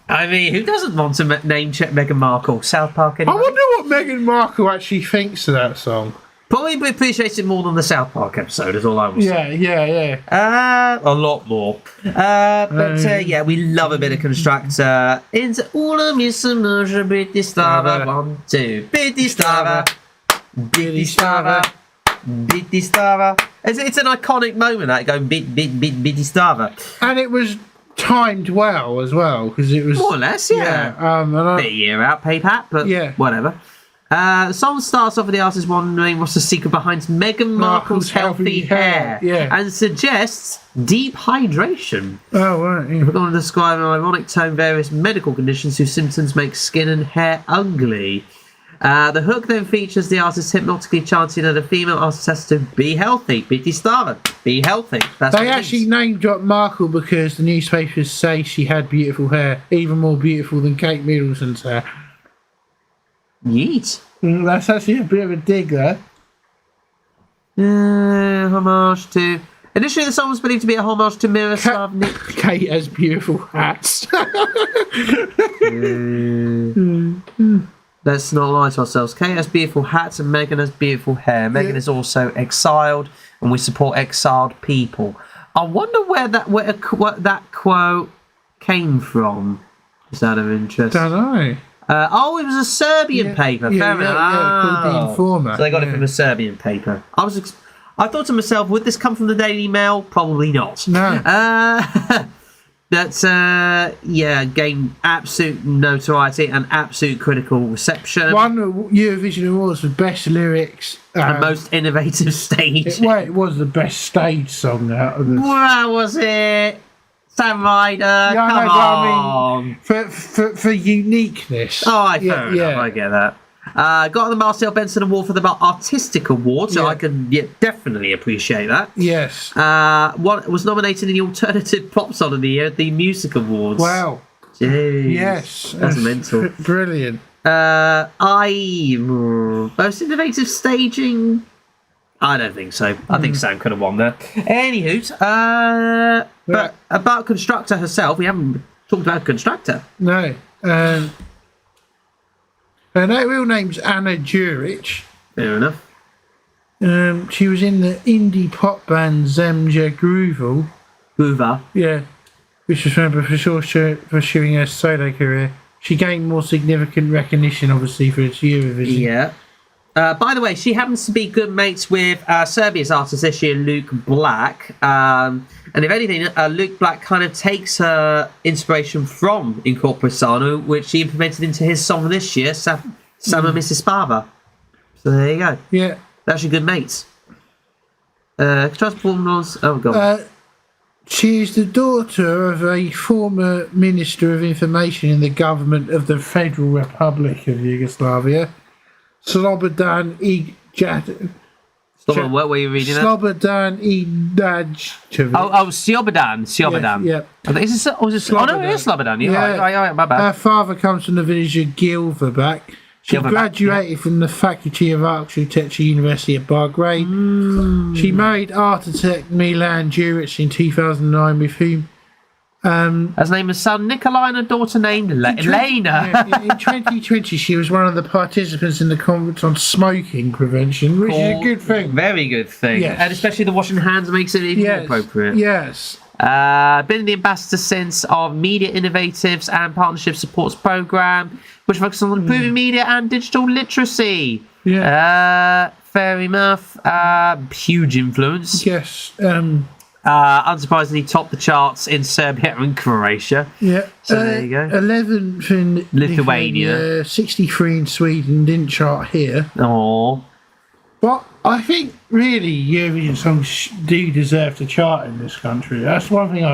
I mean, who doesn't want to name check Meghan Markle? South Park, I anyway? wonder what Meghan Markle actually thinks of that song. Probably appreciates it more than the South Park episode, is all I will say. Yeah. A lot more. Yeah, we love a bit of Constructor. Into all of me submersion, Bitty Stava. 1, 2. Bitty Stava. Bitty Stava. Bitty Stava. It's an iconic moment, that going Bitty Stava. And it was timed well as well, because it was More or less, yeah. Bit of year out, pay pat, but whatever. The song starts off with the artist wondering what's the secret behind Meghan Markle's healthy hair, and suggests deep hydration. Oh, right. Yeah. We're going to describe in an ironic tone various medical conditions whose symptoms make skin and hair ugly. The hook then features the artist hypnotically chanting that a female artist has to be healthy. Bitty Starver, be healthy. That's they actually name dropped Markle because the newspapers say she had beautiful hair, even more beautiful than Kate Middleton's hair. Yeet. That's actually a bit of a dig there. Homage to... Initially, the song was believed to be a homage to Miroslav Nick. Kate has beautiful hats. Let's not lie to ourselves. Kate has beautiful hats and Meghan has beautiful hair. Meghan is also exiled, and we support exiled people. I wonder where that quote came from. Is out of interest? Don't know. It was a Serbian paper. Fair enough. Called The Informer. So they got it from a Serbian paper. I thought to myself, would this come from the Daily Mail? Probably not. No. Gained absolute notoriety and absolute critical reception. Won Eurovision Awards for Best Lyrics. And most innovative stage. It was the best stage song out of the... What was it? Sam Ryder, come on. For uniqueness. Oh, fair enough, I get that. Got the Marcel Benson Award for the Artistic Award, so I can definitely appreciate that. Yes. Was nominated in the Alternative Pop Song of the Year at the Music Awards. Wow. Jeez. Yes. That's mental. Brilliant. Most innovative staging? I don't think so. I think Sam could have won there. Anywho, but about Constructor herself, we haven't talked about Constructor. No. Her real name's Anna Juric. Fair enough. She was in the indie pop band Zemlja Grooval. Groover. Yeah. Which was remembered for pursuing her solo career. She gained more significant recognition, obviously, for its Eurovision. Yeah. By the way, she happens to be good mates with Serbia's artist this year, Luke Black. And if anything, Luke Black kind of takes her inspiration from Incorporisano, which he implemented into his song this year, Sama Mrs. Spava. So there you go. Yeah. They're actually good mates. God. She is the daughter of a former Minister of Information in the government of the Federal Republic of Yugoslavia. Slobodan Ijad. What were you reading? Slobodan Ijadjevic. Oh, Slobodan. Yeah. Is this, no, it is Slobodan. Yeah. My bad. Her father comes from the village of Gilverback. She graduated from the Faculty of Architecture University at Belgrade. She married architect Milan Juric in 2009, with whom... Has named a son Nikolai and a daughter named Elena. In 2020, she was one of the participants in the conference on smoking prevention, which is a good thing. Very good thing. Yes. And especially the washing hands makes it even more appropriate. Yes. Been the ambassador since of Media Innovatives and Partnership Supports Programme, which focuses on improving media and digital literacy. Yeah. Fair enough. Huge influence. Yes. Unsurprisingly, topped the charts in Serbia and Croatia. Yeah. So there you go. 11th in Lithuania. 63 in Sweden. Didn't chart here. Oh. But I think really Eurovision songs do deserve to chart in this country. That's one thing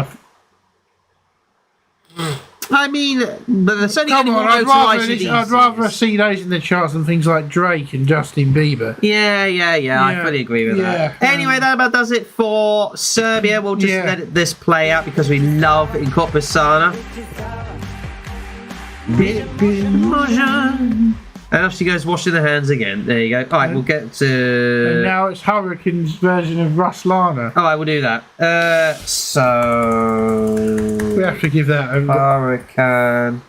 I mean, but there's only I'd rather see those in the charts than things like Drake and Justin Bieber. Yeah. I fully agree with that. Anyway, that about does it for Serbia. We'll just let this play out because we love Incorporisana. And off she goes washing her hands again. There you go. All right, we'll get to... And now it's Hurricane's version of Ruslana. All right, we'll do that. So... We have to give that a... Hurricane...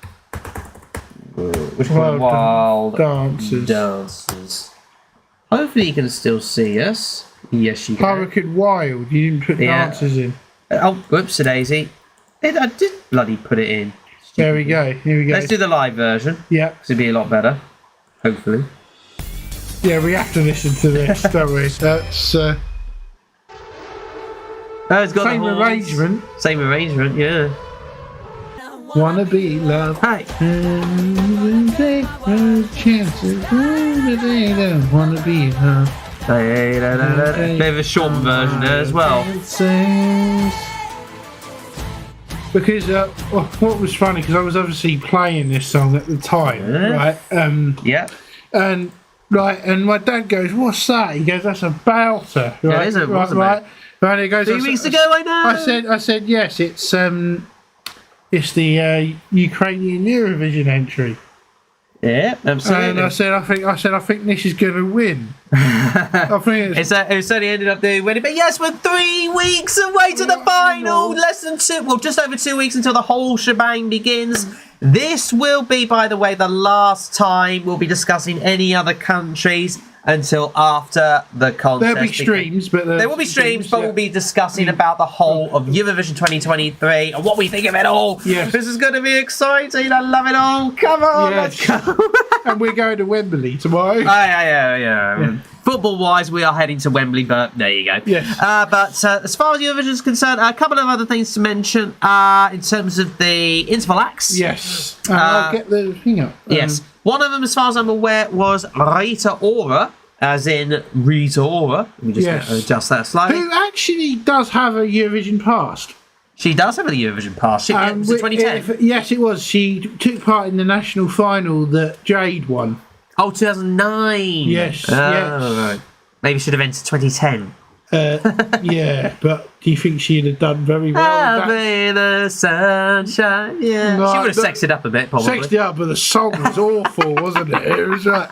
Which one? Wild Dancers. Hopefully you can still see us. Yes, you can. Hurricane Wild. You didn't put dancers in. Oh, whoops-a-daisy. I did bloody put it in. There we go. Here we go. Let's do the live version. Yeah. This will be a lot better. Hopefully. Yeah, we have to listen to this, don't we? That's... it's got same arrangement. Same arrangement, yeah. Wanna be loved. Hey. Take no chances. They don't wanna be loved. Bit of a short version there as well. Because what was funny, because I was obviously playing this song at the time, right? Yeah. And my dad goes, "What's that?" He goes, "That's a belter." Right? Yeah, it is a right. And he goes, 3 weeks ago, I know. I said yes. It's the Ukrainian Eurovision entry. Yeah, absolutely. And I said, I think this is going to win. I think it certainly ended up doing winning, but yes, we're 3 weeks away to the final. Less than just over 2 weeks until the whole shebang begins. This will be, by the way, the last time we'll be discussing any other countries until after the contest. There'll be streams, but there will be streams, but we'll be discussing about the whole of Eurovision 2023 and what we think of it all. Yes. This is going to be exciting. I love it all. Come on, let's go. And we're going to Wembley tomorrow. Yeah. Football-wise, we are heading to Wembley, but there you go. Yes. But as far as Eurovision is concerned, a couple of other things to mention in terms of the interval acts. Yes. I'll get the thing up. Yes. One of them, as far as I'm aware, was Rita Ora, as in Rita Ora. Let me just adjust that slightly. Who actually does have a Eurovision past. She does have a Eurovision past. Was it 2010? Yes, it was. She took part in the national final that Jade won. Oh, 2009. Yes. Right. Maybe should have entered 2010. Yeah, but do you think she'd have done very well? I'll be the sunshine. Yeah. No, she would have sexed it up a bit, probably. Sexed it up, but the song was awful, wasn't it? It was like,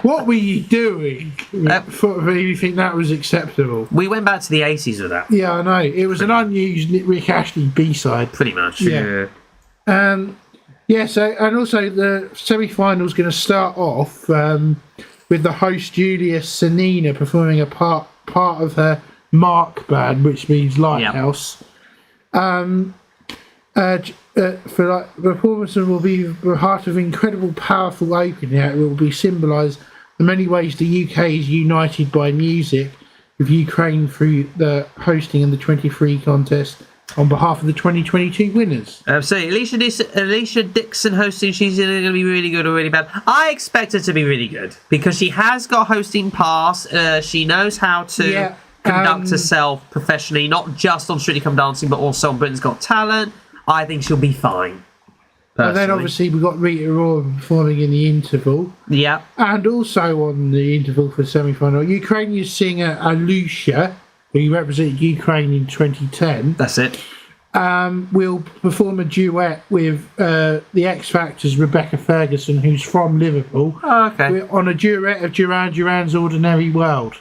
what were you doing? For you think that was acceptable? We went back to the 80s with that. Yeah, I know. It was an unused Rick Astley B-side. Pretty much. Yeah. So and also the semi-final's going to start off with the host Julia Sanina performing a part of her Mark band, which means lighthouse. Yep. The performance will be the heart of incredible, powerful opening. It will be symbolised in many ways. The UK is united by music, with Ukraine through the hosting and the 23 contest on behalf of the 2022 winners. Absolutely. Alicia Dixon hosting, she's either going to be really good or really bad. I expect her to be really good because she has got hosting pass. She knows how to conduct herself professionally, not just on Strictly Come Dancing, but also on Britain's Got Talent. I think she'll be fine. Personally. And then obviously we've got Rita Ora performing in the interval. Yeah. And also on the interval for the semi-final, Ukrainian singer Alusha, who represented Ukraine in 2010. That's it. Will perform a duet with the X Factor's Rebecca Ferguson, who's from Liverpool. Oh, okay. On a duet of Duran Duran's Ordinary World.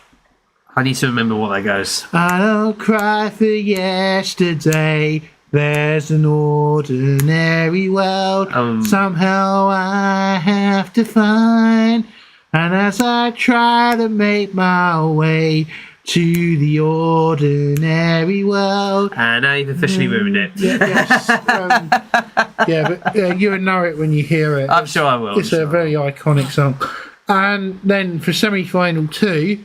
I need to remember what that goes. I don't cry for yesterday. There's an ordinary world. Somehow I have to find. And as I try to make my way to the ordinary world. And now you've officially ruined it. But you'll know it when you hear it. I'm sure I will. It's a very iconic song. And then for semi-final 2,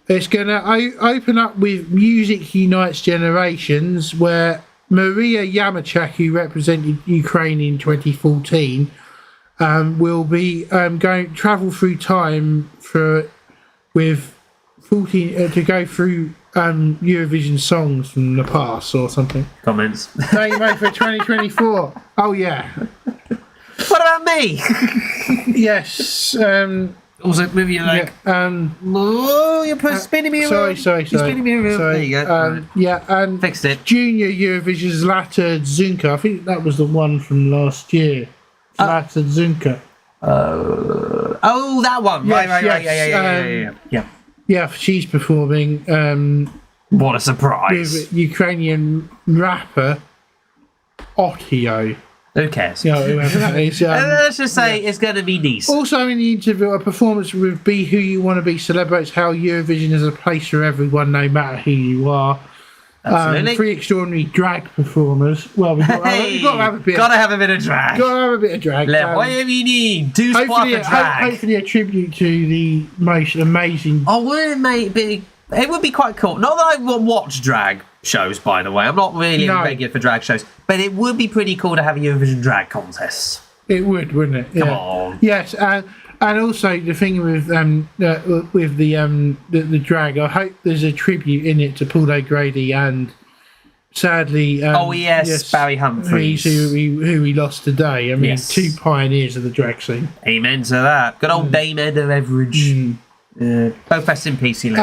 it's going to open up with Music Unites Generations, where Maria Yamachak, who represented Ukraine in 2014, will be travel through time with 14 to go through Eurovision songs from the past or something. Comments. Thank you, mate, for 2024. Oh yeah. What about me? Yes. Also, move your leg. You're spinning me around. Sorry. You're spinning me around. There you go. And fixed it. Junior Eurovision Zlata Zunka. I think that was the one from last year. Zlata Zunka. Oh, that one. Yes, Right. yes, Yeah. Yeah, she's performing What a surprise. with Ukrainian rapper Otio. Who cares? You know, whoever that is. Let's just say it's going to be decent. Also in the interview, a performance with Be Who You Want to Be celebrates how Eurovision is a place for everyone, no matter who you are. Absolutely. 3 extraordinary drag performers. Well, we've got to have a bit. Gotta have a bit of drag. Got to have a bit of drag. Whatever you need. Do spot for drag. Hopefully a tribute to the most amazing. Oh, wouldn't it would be quite cool. Not that I watch drag shows, by the way. I'm not really regular for drag shows. But it would be pretty cool to have a Eurovision drag contest. It would, wouldn't it? Come on. Yes, and also the thing with the drag, I hope there's a tribute in it to Paul O'Grady and sadly, Barry Humphries, who we lost today. I mean, 2 pioneers of the drag scene. Amen to that. Good old Dame Edna Everidge. Both rest in peace, legends.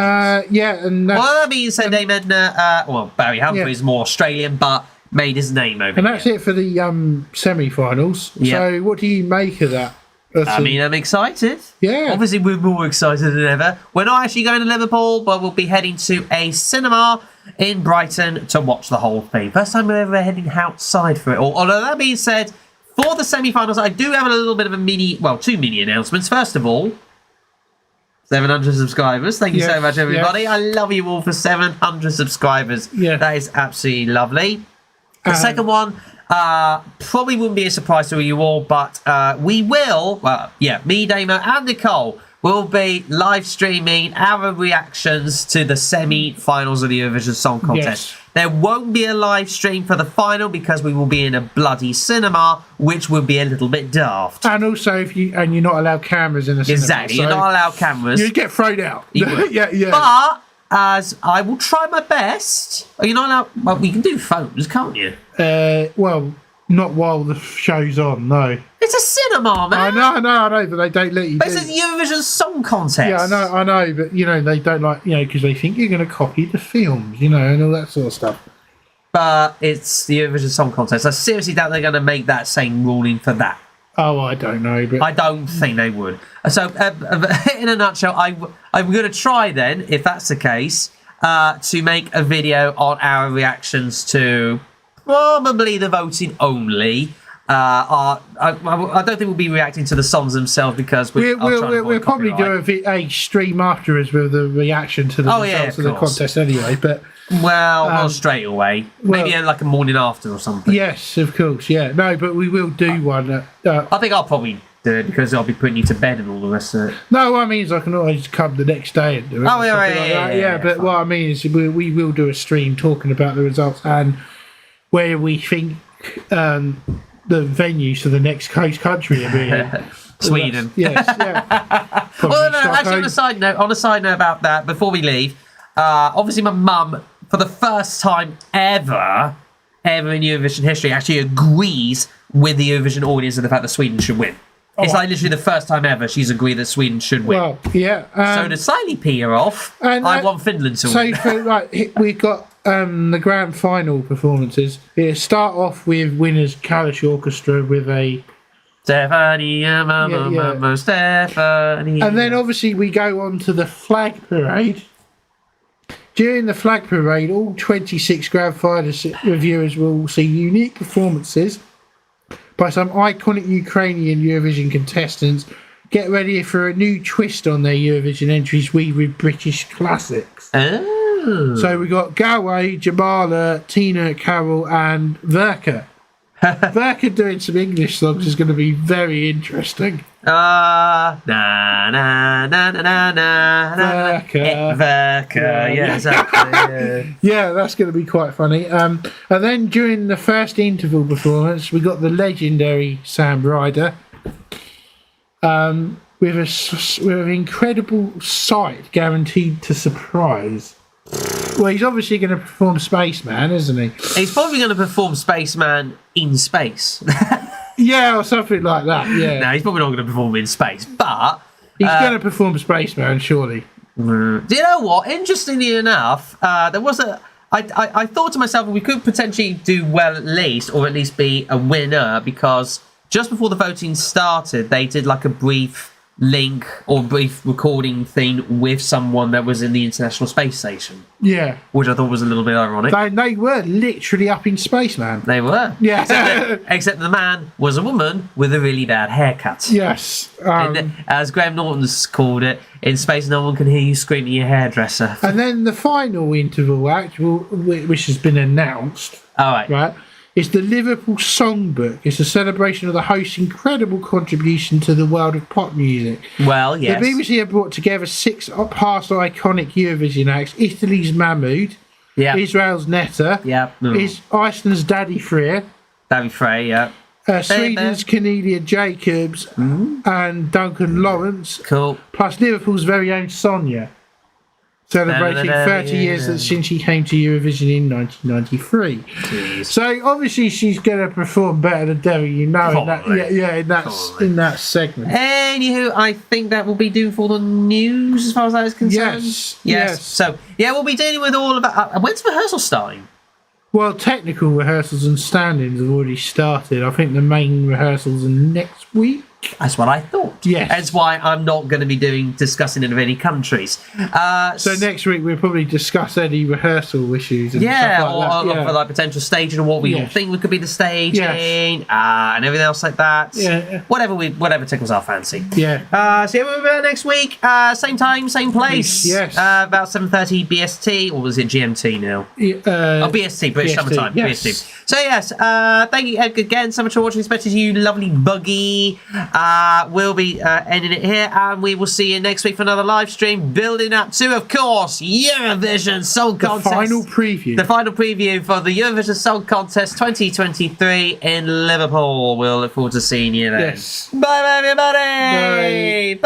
And that being said, Dame Edna, Barry Humphries is more Australian, but made his name over and that's it for the semi-finals. Yep. So what do you make of that? I'm excited. Yeah. Obviously, we're more excited than ever. We're not actually going to Liverpool, but we'll be heading to a cinema in Brighton to watch the whole thing. First time we're ever heading outside for it all. Although that being said, for the semi-finals, I do have a little bit of two mini announcements. First of all, 700 subscribers. Thank you so much, everybody. I love you all for 700 subscribers. Yeah. That is absolutely lovely. The second one probably wouldn't be a surprise to you all, but we will, me, Damo, and Nicole will be live streaming our reactions to the semi-finals of the Eurovision Song Contest. Yes. There won't be a live stream for the final because we will be in a bloody cinema, which would be a little bit daft. And also, you're not allowed cameras in the cinema. Exactly, so you're not allowed cameras. You'd get thrown out. Yeah. But as I will try my best. Are you not allowed? Well, we can do phones, can't you? Well, not while the show's on, no. It's a cinema, man. I know, but they don't let you. But it's a Eurovision Song Contest. Yeah, I know, but they don't like, because they think you're going to copy the films, and all that sort of stuff. But it's the Eurovision Song Contest. I seriously doubt they're going to make that same ruling for that. Oh, I don't know, but I don't think they would. So, in a nutshell, I'm going to try then, if that's the case, to make a video on our reactions to probably the voting only. I don't think we'll be reacting to the songs themselves because we'll probably do a stream afterwards with the reaction to the results of the contest anyway. But not straight away. Maybe like a morning after or something. Yes, of course. Yeah, no, but we will do one. I think I'll probably do it because I'll be putting you to bed and all the rest of it. No, what I mean is I can always come the next day and do it. Oh, yeah. But what I mean is we will do a stream talking about the results and where we think the venues for the next host country are being. Sweden. Yes, yeah. Well, no, actually, on a side note about that, before we leave, obviously my mum, for the first time ever in Eurovision history, actually agrees with the Eurovision audience and the fact that Sweden should win. It's like literally the first time ever she's agreed that Sweden should win. Well, yeah. So to slightly pee her off, I want Finland to win. So we've got the grand final performances. It start off with Winners Kalish Orchestra with a Stephanie, Stephanie. And then obviously we go on to the flag parade. During the flag parade, all 26 grand final reviewers will see unique performances by some iconic Ukrainian Eurovision contestants. Get ready for a new twist on their Eurovision entries with British classics. Oh. So we got Galway, Jamala, Tina, Carol, and Verka. Verka doing some English songs is going to be very interesting. Verka. Yeah, exactly. Yeah, that's going to be quite funny. And then during the first interval performance, we got the legendary Sam Ryder with an incredible sight guaranteed to surprise. Well, he's obviously going to perform Spaceman, isn't he? He's probably going to perform Spaceman in space. Yeah, or something like that, yeah. No, he's probably not going to perform in space, but he's going to perform Spaceman, surely. Do you know what? Interestingly enough, there was I thought to myself, we could potentially do well at least, or at least be a winner, because just before the voting started, they did like a brief link or brief recording thing with someone that was in the International Space Station. Yeah. Which I thought was a little bit ironic. They were literally up in space, man. They were. Yeah. Except the man was a woman with a really bad haircut. Yes. As Graham Norton's called it, in space no one can hear you screaming at your hairdresser. And then the final interval act, which has been announced, All right. right, is the Liverpool Songbook. It's a celebration of the host's incredible contribution to the world of pop music. Well, yes. The BBC have brought together 6 past iconic Eurovision acts: Italy's Mahmood, Israel's Netta, Iceland's Daddy Freer, Sweden's Cornelia Jacobs, and Duncan Lawrence. Cool. Plus Liverpool's very own Sonia, celebrating 30 years since she came to Eurovision in 1993. Jeez. So obviously she's going to perform better than Derry, in that segment. Anywho, I think that will be due for the news as far as that is concerned. Yes. So we'll be dealing with all of that. When's rehearsal starting? Well, technical rehearsals and stand-ins have already started. I think the main rehearsals are next week. That's what I thought. Yes. That's why I'm not going to be discussing it of any countries. So next week we'll probably discuss any rehearsal issues and stuff like that. For like potential staging and what we all think could be the staging and everything else like that. Yeah. Whatever tickles our fancy. Yeah. So we'll be back next week. Same time, same place. Yes. About 7:30 BST, or was it GMT now? BST, British Summer Time. Yes. BST. So yes, thank you again so much for watching, especially you lovely buggy. We'll be ending it here, and we will see you next week for another live stream, building up to, of course, Eurovision Song Contest. The final preview For the Eurovision Song Contest 2023 in Liverpool. We'll look forward to seeing you then. Yes. Bye, everybody. Bye.